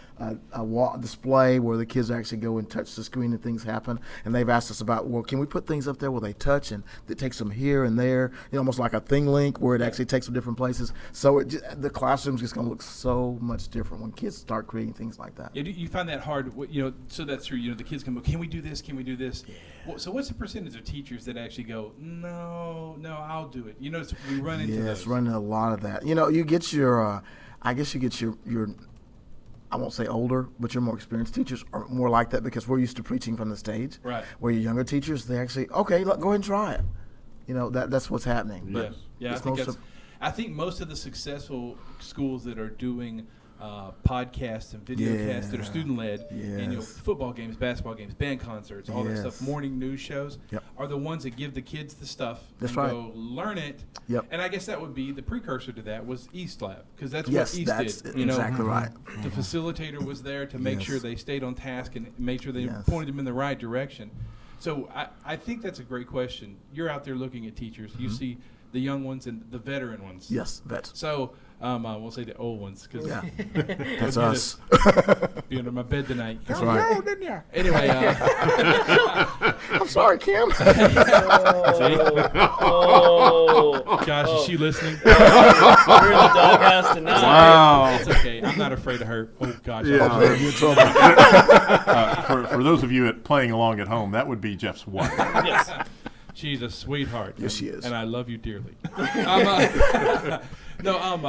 wall display where the kids actually go and touch the screen and things happen. And they've asked us about, well, can we put things up there where they touch and it takes them here and there, almost like a thing link where it actually takes them different places. So the classroom's just going to look so much different when kids start creating things like that. Yeah, you find that hard, so that's true. The kids can go, can we do this? Can we do this? Yeah. Well, so what's the percentage of teachers that actually go, no, I'll do it? We run into those. Yes, running a lot of that. You get your, I guess you get your I won't say older, but your more experienced teachers are more like that because we're used to preaching from the stage. Right. Where your younger teachers, they actually, okay, go ahead and try it. That's what's happening. But I think most of the successful schools that are doing podcasts and videocasts that are student-led, and football games, basketball games, band concerts, all that stuff, morning news shows, are the ones that give the kids the stuff and go learn it. Yep. And I guess that would be the precursor to that was East Lab, because that's what East did. Exactly right. The facilitator was there to make sure they stayed on task and make sure they pointed them in the right direction. So I think that's a great question. You're out there looking at teachers. You see the young ones and the veteran ones. Yes, vets. So we'll say the old ones because that's us. Be under my bed tonight. That's right. Didn't you? Anyway, I'm sorry, Kim. Josh, is she listening? We're in the doghouse tonight. Wow. It's okay. I'm not afraid of her. Oh gosh. Yeah. You're in trouble. For those of you playing along at home, that would be Jeff's wife. Yes. She's a sweetheart. Yes, she is. And I love you dearly. I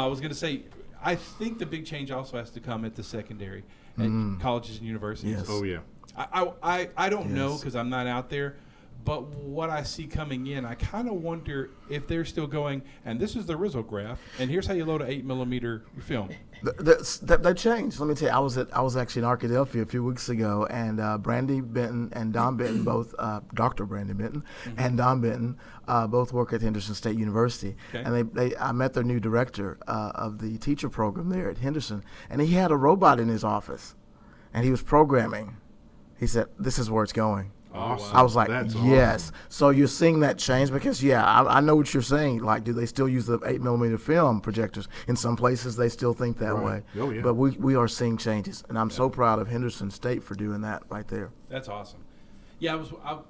was going to say, I think the big change also has to come at the secondary, at colleges and universities. Yes. Oh, yeah. I don't know because I'm not out there, but what I see coming in, I kind of wonder if they're still going, and this is the Rizzograph, and here's how you load an 8mm film. They changed. Let me tell you, I was actually in Arkadelphia a few weeks ago, and Brandy Benton and Don Benton both, Dr. Brandy Benton and Don Benton, both work at Henderson State University. Okay. And I met their new director of the teacher program there at Henderson, and he had a robot in his office, and he was programming. He said, "This is where it's going." Awesome. I was like, That's yes. Awesome. So you're seeing that change because, I know what you're saying. Like, do they still use the 8mm film projectors? In some places, they still think that way. Oh, yeah. But we are seeing changes, and I'm so proud of Henderson State for doing that right there. That's awesome. Yeah,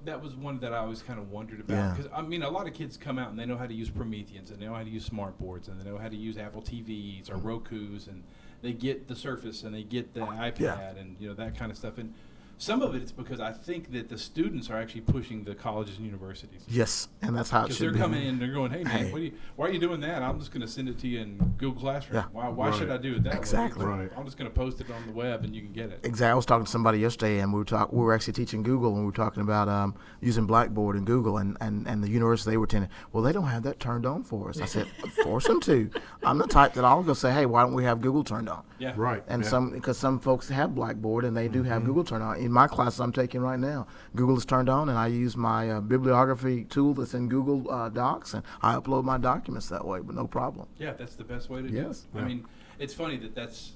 that was one that I always kind of wondered about because a lot of kids come out and they know how to use Prometheans and they know how to use smart boards and they know how to use Apple TVs or Roku's and they get the Surface and they get the iPad and that kind of stuff. And some of it's because I think that the students are actually pushing the colleges and universities. Yes, and that's how it should be. Because they're coming in and they're going, hey, man, why are you doing that? I'm just going to send it to you in Google Classroom. Yeah. Why should I do it that way? Exactly. Right. I'm just going to post it on the web and you can get it. Exactly. I was talking to somebody yesterday, and we were actually teaching Google, and we were talking about using Blackboard and Google, and the university they were attending. Well, they don't have that turned on for us. I said, force them to. I'm the type that I'll go say, hey, why don't we have Google turned on? Yeah. Right. And because some folks have Blackboard, and they do have Google turned on. In my class I'm taking right now, Google is turned on, and I use my bibliography tool that's in Google Docs, and I upload my documents that way, but no problem. Yeah, that's the best way to do it. Yeah. I mean, it's funny that's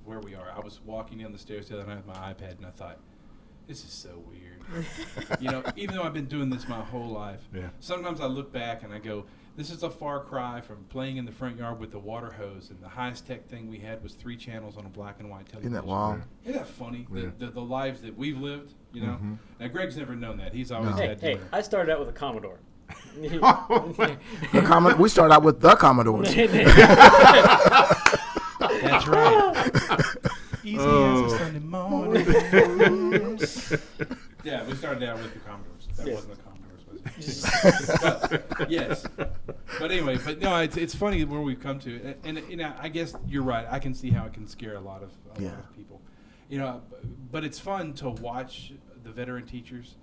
where we are. I was walking down the stairs the other night with my iPad, and I thought, this is so weird. Even though I've been doing this my whole life, sometimes I look back and I go, This is a far cry from playing in the front yard with the water hose, and the highest tech thing we had was 3 channels on a black and white television. Isn't that wild? Isn't that funny? Yeah. The lives that we've lived, you know. Mm-hmm. Now Greg's never known that. He's always had. Hey, I started out with a Commodore. We started out with the Commodores. That's right. Easy as a Sunday morning. Yeah, we started out with the Commodores. That wasn't the Commodores, was it? But, yes. But anyway, no, it's funny where we've come to, and I guess you're right. I can see how it can scare a lot of people, you know. But it's fun to watch the veteran teachers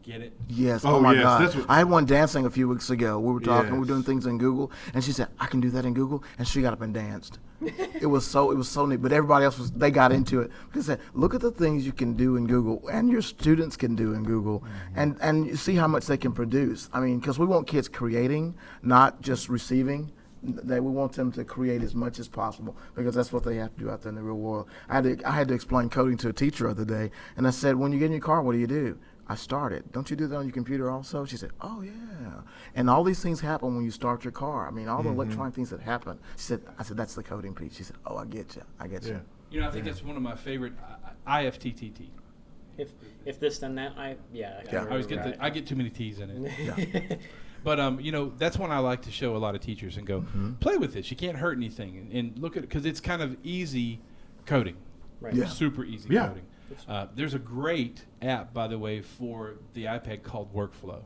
get it. Yes. Oh, Oh my yes, God. that's what- I had one dancing a few weeks ago. We were talking. We were Yes. doing things in Google, and she said, "I can do that in Google," and she got up and danced. It was so neat. But everybody else they got into it because they said, "Look at the things you can do in Google, and your students can do in Google, and you see how much they can produce." I mean, because we want kids creating, not just receiving. We want them to create as much as possible because that's what they have to do out there in the real world. I had to explain coding to a teacher the other day, and I said, "When you get in your car, what do? I started. Don't you do that on your computer also?" She said, "Oh yeah." And all these things happen when you start your car. I mean, all the electronic things that happen. She said, "I said that's the coding piece." She said, "Oh, I get you. I get you." You know, I think that's one of my favorite IFTTT. If this then that, I I get too many T's in it. But you know, that's when I like to show a lot of teachers and go, play with this. You can't hurt anything, and look at it because it's kind of easy coding, Right. Yeah. super easy Yeah. coding. There's a great app, by the way, for the iPad called Workflow,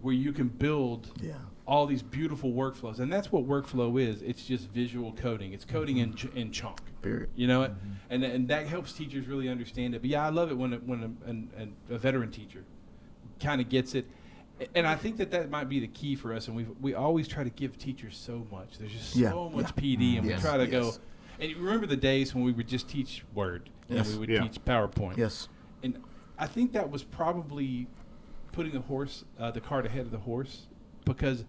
where you can build Yeah. all these beautiful workflows, and that's what Workflow is. It's just visual coding. It's coding in chunk. Period. You know it, and that helps teachers really understand it. But yeah, I love it when a veteran teacher kind of gets it. And I think that might be the key for us. And we always try to give teachers so much. There's just so much PD, and we try to go. And you remember the days when we would just teach Word and we would teach PowerPoint. Yes. And I think that was probably putting the cart ahead of the horse, because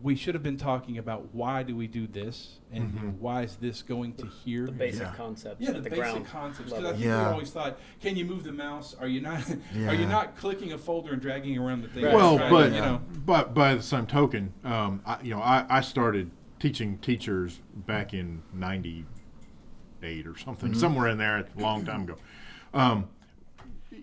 we should have been talking about why do we do this and why is this going to here. The basic concepts. Yeah, at the the basic ground concepts. level. Because I think we always thought, can you move the mouse? Are you not? Are you not clicking a folder and dragging around the thing? Right. Well, Trying but to, you know. but by the same token, I started teaching teachers back in '98 or something, somewhere in there, a long time ago.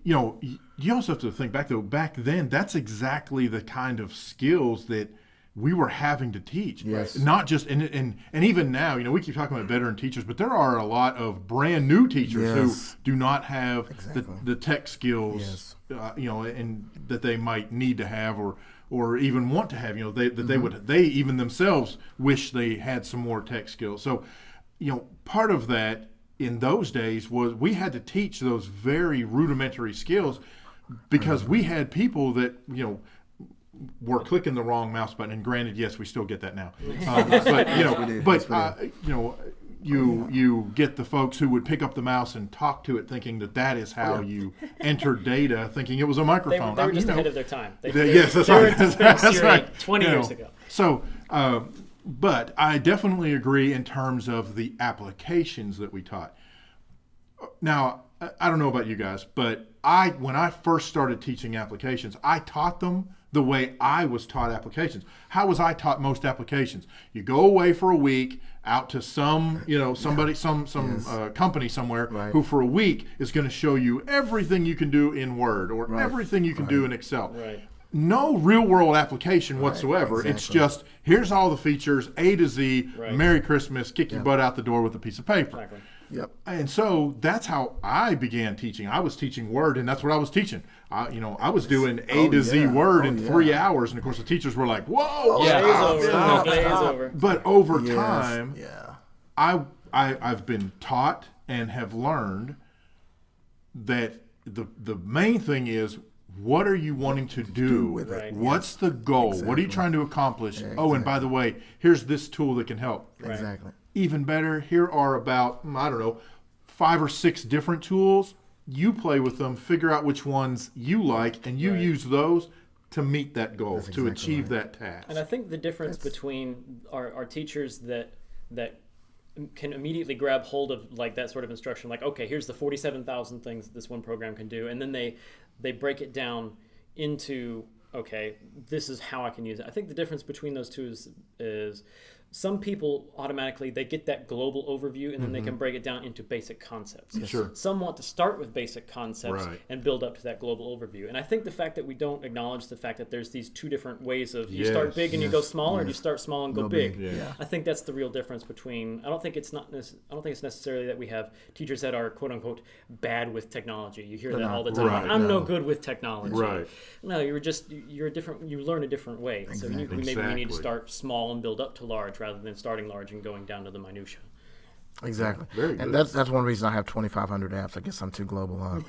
You also have to think back, though. Back then, that's exactly the kind of skills that we were having to teach. Yes. Not just and even now, we keep talking about veteran teachers, but there are a lot of brand new teachers who do not have the tech skills, and that they might need to have or even want to have. They even themselves wish they had some more tech skills. So, part of that in those days was we had to teach those very rudimentary skills because we had people that were clicking the wrong mouse button. And granted, yes, we still get that now. You get the folks who would pick up the mouse and talk to it, thinking that is how you enter data, thinking it was a They microphone. were just ahead of their time. Yes, that's they were right. at That's right. 20 years ago. So, but I definitely agree in terms of the applications that we taught. Now, I don't know about you guys, but when I first started teaching applications, I taught them the way I was taught applications. How was I taught most applications? You go away for a week out to some company somewhere who for a week is going to show you everything you can do in Word or everything you can do in Excel. Right. No real world application whatsoever. exactly. It's just, here's all the features, A to Z, Right. Merry Christmas, kick your butt out the door with a piece of paper. Exactly. Yep. And so that's how I began teaching. I was teaching Word, and that's what I was teaching. I was doing A to Z Word in 3 hours, and of course the teachers were like, "Whoa!" Glaze over. But over time, I've been taught and have learned that the main thing is, what are you wanting to do with it? Right. What's the goal? What are you trying to accomplish? Oh, and by the way, here's this tool that can help. Exactly. Even better, here are about, 5 or 6 different tools. You play with them, figure out which ones you like, and you use those to meet that goal, That's to exactly achieve right. that task. And I think the difference between our teachers that can immediately grab hold of like that sort of instruction, like, okay, here's the 47,000 things this one program can do, and then they break it down into okay, this is how I can use it. I think the difference between those two is some people automatically, they get that global overview and then they can break it down into basic concepts. Sure. Some want to start with basic concepts Right. and build up to that global overview. And I think the fact that we don't acknowledge the fact that there's these two different ways of you start big and you go small, or you start small and go big. Yeah. I think that's the real difference between. I don't think it's necessarily that we have teachers that are quote unquote bad with technology. You hear that all the time. Right. I'm no good with technology. Right. No, you're different. You learn a different way. So maybe we need to start small and build up to large rather than starting large and going down to the minutia. Exactly. Very good. And that's one reason I have 2,500 apps. I guess I'm too global, huh?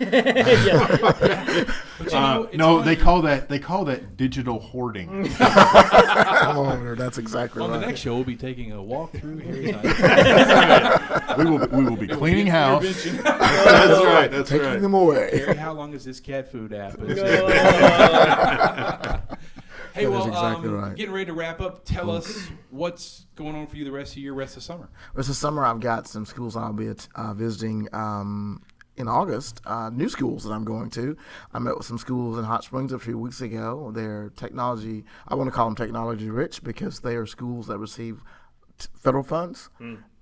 No, they call that digital hoarding. Oh, that's exactly On right. the next show, we'll be taking a walk through Harry's house. We will be cleaning house. Intervention. That's right. That's Taking right. them away. Harry, how long is this cat food app? Hey, That well, is exactly right. getting ready to wrap up. Tell us what's going on for you the rest of your rest of summer. Rest of summer, I've got some schools I'll be visiting in August, new schools that I'm going to. I met with some schools in Hot Springs a few weeks ago. They're technology, I want to call them technology rich because they are schools that receive federal funds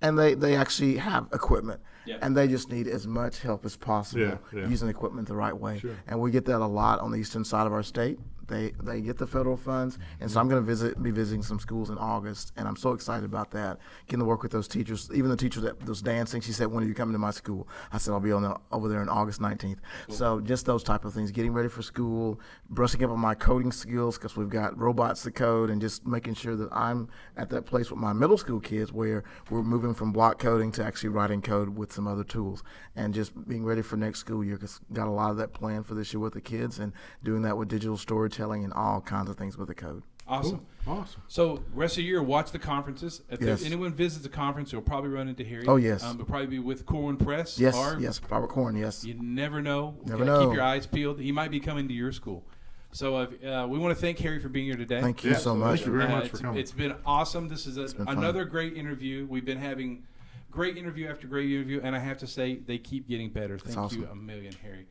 and they actually have equipment. Yeah. And they just need as much help as possible using equipment the right way. Sure. And we get that a lot on the eastern side of our state. They get the federal funds, and so I'm going to be visiting some schools in August, and I'm so excited about that. Getting to work with those teachers, even the teacher that was dancing. She said, "When are you coming to my school?" I said, "I'll be over there on August 19th." Cool. So just those type of things, getting ready for school, brushing up on my coding skills because we've got robots to code, and just making sure that I'm at that place with my middle school kids where we're moving from block coding to actually writing code with some other tools, and just being ready for next school year because got a lot of that planned for this year with the kids and doing that with digital storytelling and all kinds of things with the code. Awesome. Cool. Awesome. So rest of the year, watch the conferences. If anyone visits the conference, you'll probably run into Harry. Oh, yes. It'll probably be with Corwin Press. Yes, or Robert Corwin, yes. You never know. Never know. Keep your eyes peeled. He might be coming to your school. So we want to thank Harry for being here today. Thank you so much. Thank you very much for coming. It's been awesome. This is been another great interview. We've been having great interview after great interview, and I have to say they keep getting better. Thank you a million, Harry.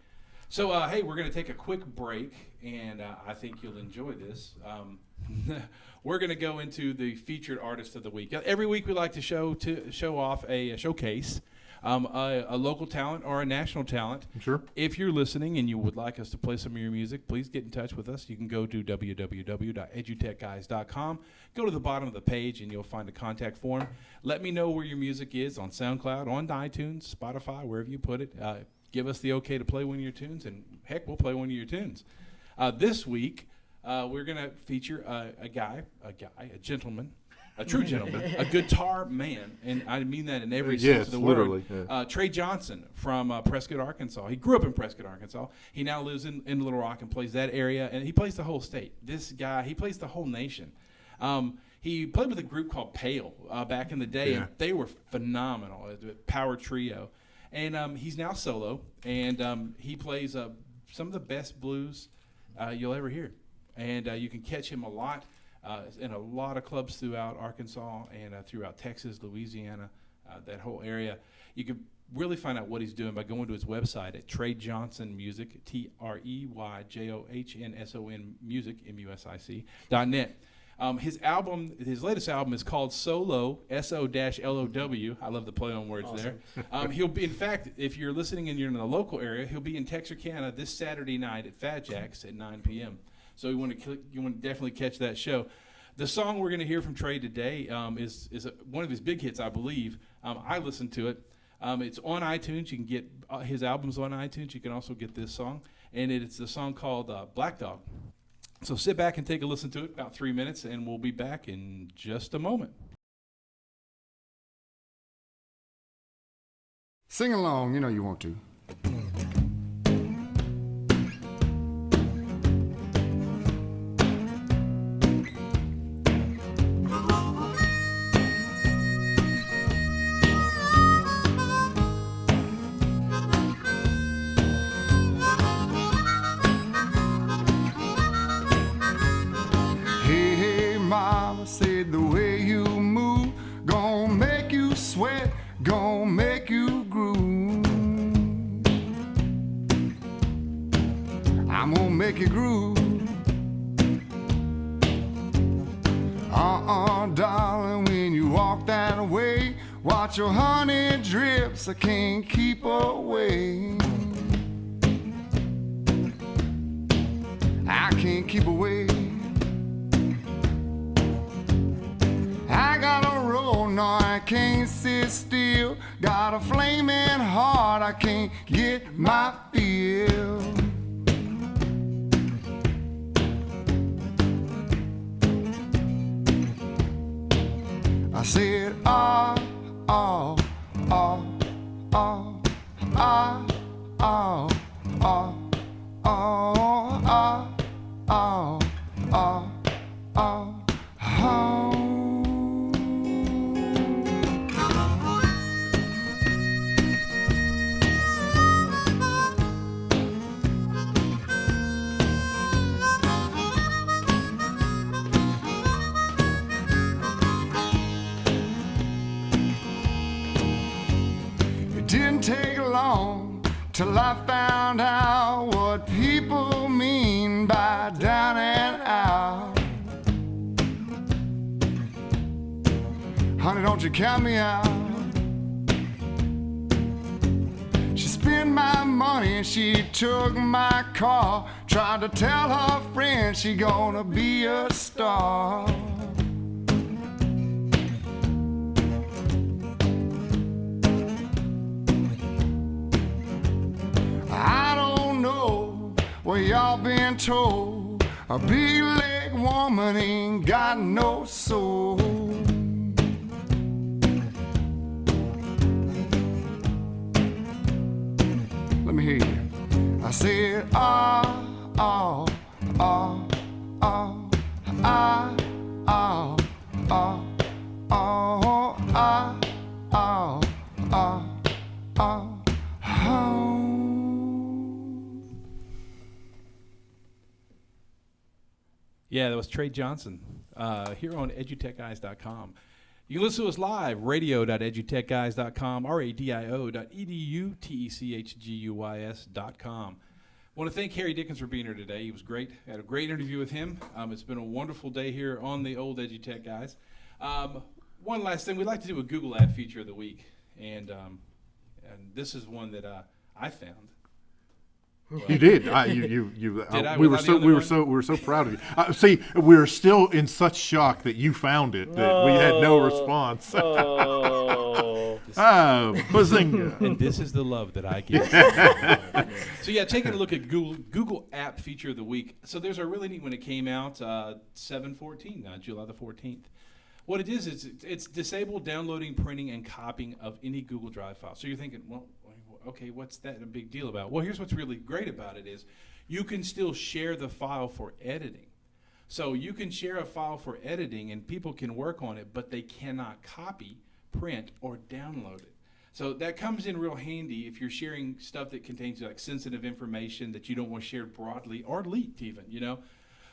So, hey, we're going to take a quick break, and I think you'll enjoy this. We're going to go into the featured artist of the week. Every week we like to show off a showcase, a local talent or a national talent. Sure. If you're listening and you would like us to play some of your music, please get in touch with us. You can go to www.edutechguys.com. Go to the bottom of the page, and you'll find a contact form. Let me know where your music is on SoundCloud, on iTunes, Spotify, wherever you put it. Give us the okay to play one of your tunes, and heck, we'll play one of your tunes. This week, we're going to feature a gentleman, a true gentleman, a guitar man, and I mean that in every sense of the literally, word. yeah. Trey Johnson from Prescott, Arkansas. He grew up in Prescott, Arkansas. He now lives in Little Rock and plays that area, and he plays the whole state. This guy, he plays the whole nation. He played with a group called Pale back in the day, and they were phenomenal, a power trio. And he's now solo, and he plays some of the best blues you'll ever hear. And you can catch him a lot in a lot of clubs throughout Arkansas and throughout Texas, Louisiana, that whole area. You can really find out what he's doing by going to his website at Trey Johnson Music, TreyJohnson Music, MUSIC.net. His latest album is called Solo, SO-LOW. I love the play on words there. He'll be, in fact, if you're listening and you're in the local area, he'll be in Texarkana this Saturday night at Fat Jack's at 9 p.m. So you want to definitely catch that show. The song we're going to hear from Trey today is one of his big hits, I believe. I listened to it. It's on iTunes. You can get his albums on iTunes. You can also get this song, and it's the song called Black Dog. So sit back and take a listen to it, about 3 minutes, and we'll be back in just a moment. Sing along, you know you want to. Mama said the way you move gon' make you sweat, gon' make you groove. I'm gonna make you groove. Darling, when you walk that way, watch your honey drips, I can't keep away. I can't keep away. I gotta roll, no, I can't sit still. Got a flaming heart, I can't get my fill. I said, oh, oh, oh, oh, oh, oh, oh, oh, oh, oh, oh, oh, oh. Didn't take long till I found out what people mean by down and out. Honey, don't you count me out. She spent my money, she took my car, tried to tell her friends she gonna be a star. I don't know what y'all been told. A big leg woman ain't got no soul. Let me hear you. I said, ah, ah, ah, ah, ah, ah, ah, ah, ah, ah, ah, ah. Yeah, that was Trey Johnson here on EduTechGuys.com. You can listen to us live, radio.edutechguys.com, radio.edutechguys.com. I want to thank Harry Dickens for being here today. He was great. I had a great interview with him. It's been a wonderful day here on the old EduTech Guys. One last thing, we'd like to do a Google Ad feature of the week, and this is one that I found. Well, you did. We were so proud of you. See, we're still in such shock that you found it that we had no response. Bazinga! And this is the love that I give. So yeah, taking a look at Google App Feature of the Week. So there's a really neat one. It came out 7/14, July the 14th. What it is it's disabled downloading, printing, and copying of any Google Drive file. So you're thinking, well, okay, what's that a big deal about? Well, here's what's really great about it is you can still share the file for editing. So you can share a file for editing and people can work on it, but they cannot copy, print, or download it. So that comes in real handy if you're sharing stuff that contains like sensitive information that you don't want shared broadly or leaked even, you know.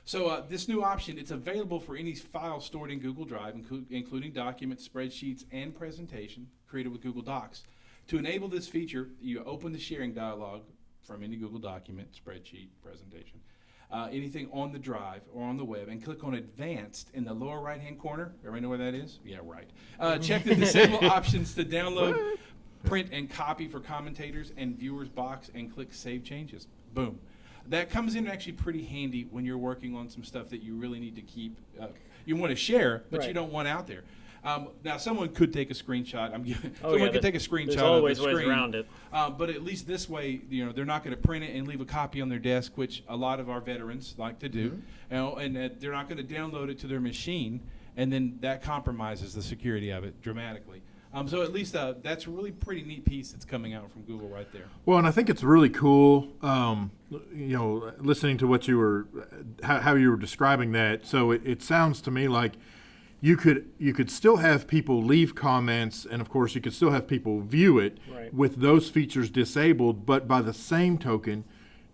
So this new option, it's available for any file stored in Google Drive, including documents, spreadsheets, and presentation created with Google Docs. To enable this feature, you open the sharing dialog from any Google document, spreadsheet, presentation, anything on the drive or on the web, and click on Advanced in the lower right-hand corner. Everybody know where that is? Yeah, right. Check the disable options to download, print, and copy for commentators and viewers box, and click Save Changes. Boom. That comes in actually pretty handy when you're working on some stuff that you really need to keep, you want to share, but you don't want out there. Now, someone could take a screenshot. Someone could take a screenshot of the screen. There's always ways around it. But at least this way, you know, they're not going to print it and leave a copy on their desk, which a lot of our veterans like to do. You know, and they're not going to download it to their machine, and then that compromises the security of it dramatically. So at least that's a really pretty neat piece that's coming out from Google right there. Well, and I think it's really cool, you know, listening to what you were, how you were describing that. So it sounds to me like you could still have people leave comments, and of course you could still have people view it with those features disabled, but by the same token,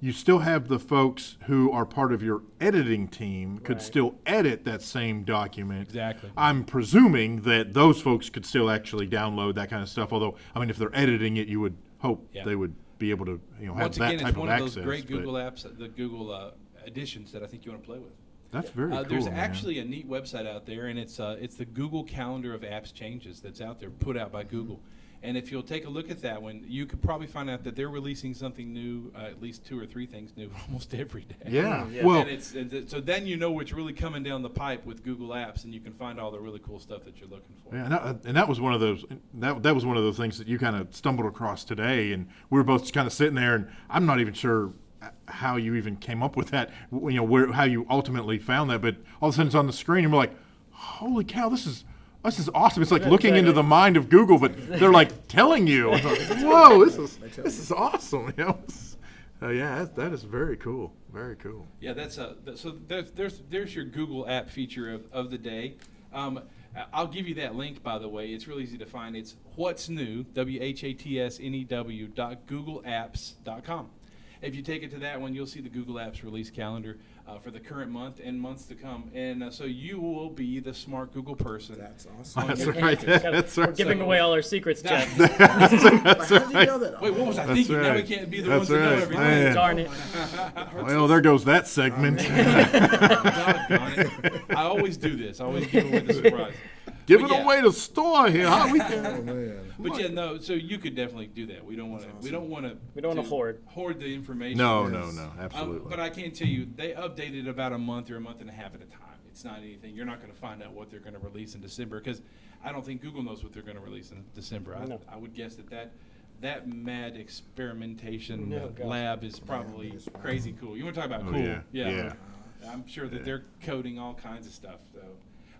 you still have the folks who are part of your editing team could still edit that same document. Exactly. I'm presuming that those folks could still actually download that kind of stuff, although, I mean, if they're editing it, you would hope they would be able to, you know, have that type of access. Once again, it's one of those great Google apps, the Google additions that I think you want to play with. That's very cool. There's man. actually a neat website out there, and it's the Google Calendar of Apps Changes that's out there, put out by Google. And if you'll take a look at that one, you could probably find out that they're releasing something new, at least 2 or 3 things new almost every day. Yeah. Yeah. Well, So then you know what's really coming down the pipe with Google Apps, and you can find all the really cool stuff that you're looking for. yeah, and that was one of those. That was one of those things that you kind of stumbled across today, and we were both kind of sitting there, and I'm not even sure how you even came up with that. How you ultimately found that, but all of a sudden it's on the screen, and we're like, "Holy cow, this is awesome!" It's like looking into the mind of Google, but they're like telling you, "Whoa, this is awesome!" Yeah, that is very cool. Very cool. Yeah, that's so there's your Google app feature of the day. I'll give you that link, by the way. It's really easy to find. It's what's new, whatsnew.googleapps.com. If you take it to that one, you'll see the Google Apps release calendar for the current month and months to come. And so you will be the smart Google person. That's awesome. That's right. That's We're right. giving away all our secrets, Jeff. How did you know that? Wait, what was I That's thinking? Now we right. can't be the That's ones that know right. everything. Man. Darn it. Well, there goes that segment. Doggone it. I always do this. I always give away the surprise. Giving But yeah. away the store here. Huh? We can. Oh man. But yeah, no. So you could definitely do that. We don't want to. We don't want to. We don't wanna hoard the information. No, Yes. no, absolutely. But I can tell you, they update it about a month or a month and a half at a time. It's not anything. You're not going to find out what they're going to release in December, because I don't think Google knows what they're going to release in December. No. I would guess that mad experimentation Oh, gosh. lab is probably is wild. crazy cool. You want to talk about Oh, cool? yeah. I'm sure that they're coding all kinds of stuff. So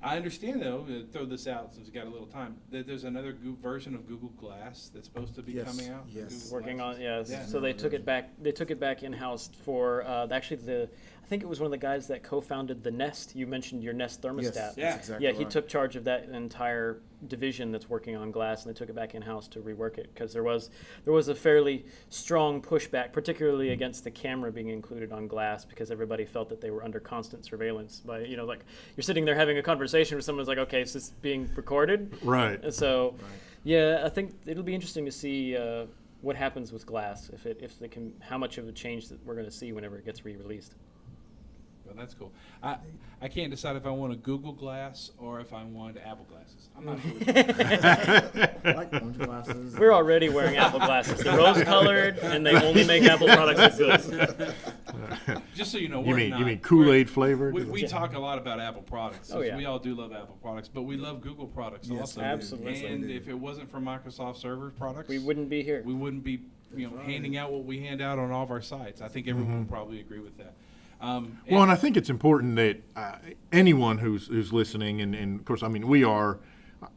I understand, though, throw this out since we got a little time, that there's another version of Google Glass that's supposed to be Yes, coming out. yes. Google Working Glass. on, yeah. Yeah. So they took it back. They took it back in house for actually I think it was one of the guys that co-founded the Nest. You mentioned your Nest thermostat. Yes, Yeah. that's exactly Yeah, he right. took charge of that entire division that's working on glass, and they took it back in house to rework it because there was a fairly strong pushback, particularly against the camera being included on glass, because everybody felt that they were under constant surveillance. By like you're sitting there having a conversation with someone's like, okay, is this being recorded? Right. And so, yeah, I think it'll be interesting to see what happens with glass, if they can, how much of a change that we're going to see whenever it gets re-released. Well, that's cool. I can't decide if I want a Google Glass or if I want Apple glasses. I'm not sure. I like orange glasses. We're already wearing Apple glasses. They're rose-colored, and they only make Apple products look good. Just so you know, You we're mean not. Kool-Aid flavored? We talk a lot about Apple products. Oh, yeah. We all do love Apple products, but we love Google products Yes, also. we do. Absolutely. Yes, And we do. if it wasn't for Microsoft Server products, We wouldn't be here. we wouldn't be handing out what we hand out on all of our sites. I think everyone would probably agree with that. Well, and I think it's important that anyone who's listening, and of course, I mean, we are,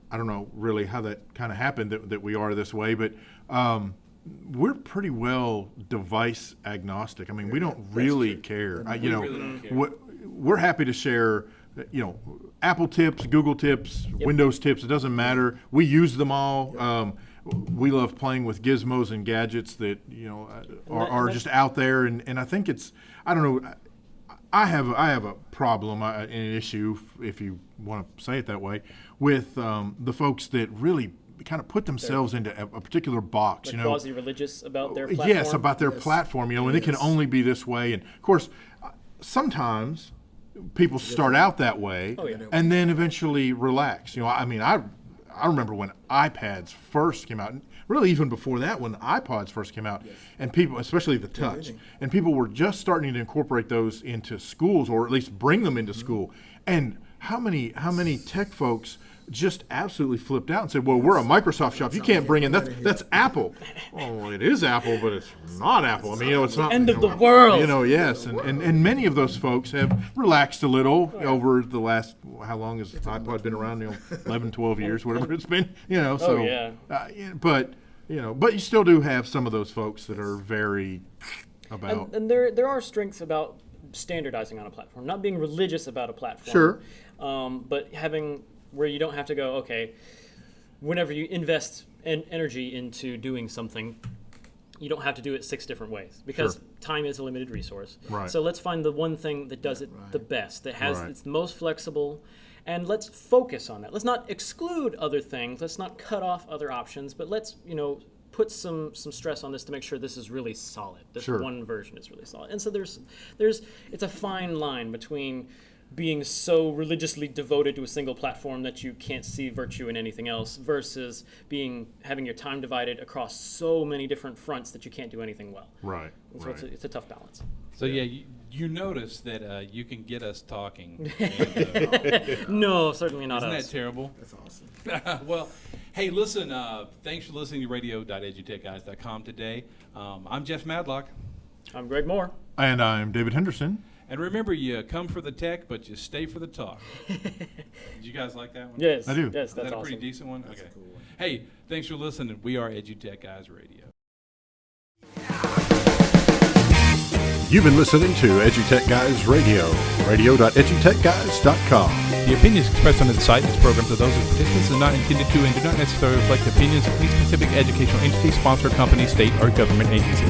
I don't know really how that kind of happened that we are this way, but we're pretty well device agnostic. I mean, we don't really care. We really don't care. We're happy to share, Apple tips, Google tips, Windows tips. It doesn't matter. We use them all. We love playing with gizmos and gadgets that are just out there, and I think it's, I don't know. I have a problem, an issue, if you want to say it that way, with the folks that really kind of put themselves into a particular box. They're quasi-religious about their platform. Yes, about their platform. And it can only be this way. And of course, sometimes people start out that way, and then eventually relax. I mean, I remember when iPads first came out. Really, even before that, when the iPods first came out, and people, especially the touch, and people were just starting to incorporate those into schools, or at least bring them into school. And how many tech folks just absolutely flipped out and said, "Well, we're a Microsoft shop. You can't bring in that's Apple." Well, it is Apple, but it's not Apple. I mean, it's not End of the world. Yes, and many of those folks have relaxed a little over the last, how long has iPod been around? 11, 12 years, whatever it's been. So, but you still do have some of those folks that are very about. And there are strengths about standardizing on a platform, not being religious about a platform. Sure. But having where you don't have to go, okay, whenever you invest energy into doing something, you don't have to do it 6 different ways, because time is a limited resource. Right. So let's find the one thing that does it the best, that has Right. it's the most flexible, and let's focus on that. Let's not exclude other things. Let's not cut off other options, but let's put some stress on this to make sure this is really solid. This Sure. one version is really solid. And so there's it's a fine line between being so religiously devoted to a single platform that you can't see virtue in anything else, versus having your time divided across so many different fronts that you can't do anything well. Right. So it's a tough balance. So you notice that you can get us talking. And, No, certainly not isn't us. that terrible? That's awesome. Well, hey, listen, thanks for listening to radio.edutechguys.com today. I'm Jeff Madlock. I'm Greg Moore. And I'm David Henderson. And remember, you come for the tech, but you stay for the talk. Did you guys like that one? Yes, I do. Yes, Is that's that a awesome. pretty decent one? That's Okay. a cool one. Hey, thanks for listening. We are EduTech Guys Radio. You've been listening to EduTech Guys Radio, radio.edutechguys.com. The opinions expressed on the site and its programs are those of participants and not intended to and do not necessarily reflect the opinions of any specific educational entity, sponsor, company, state, or government agency.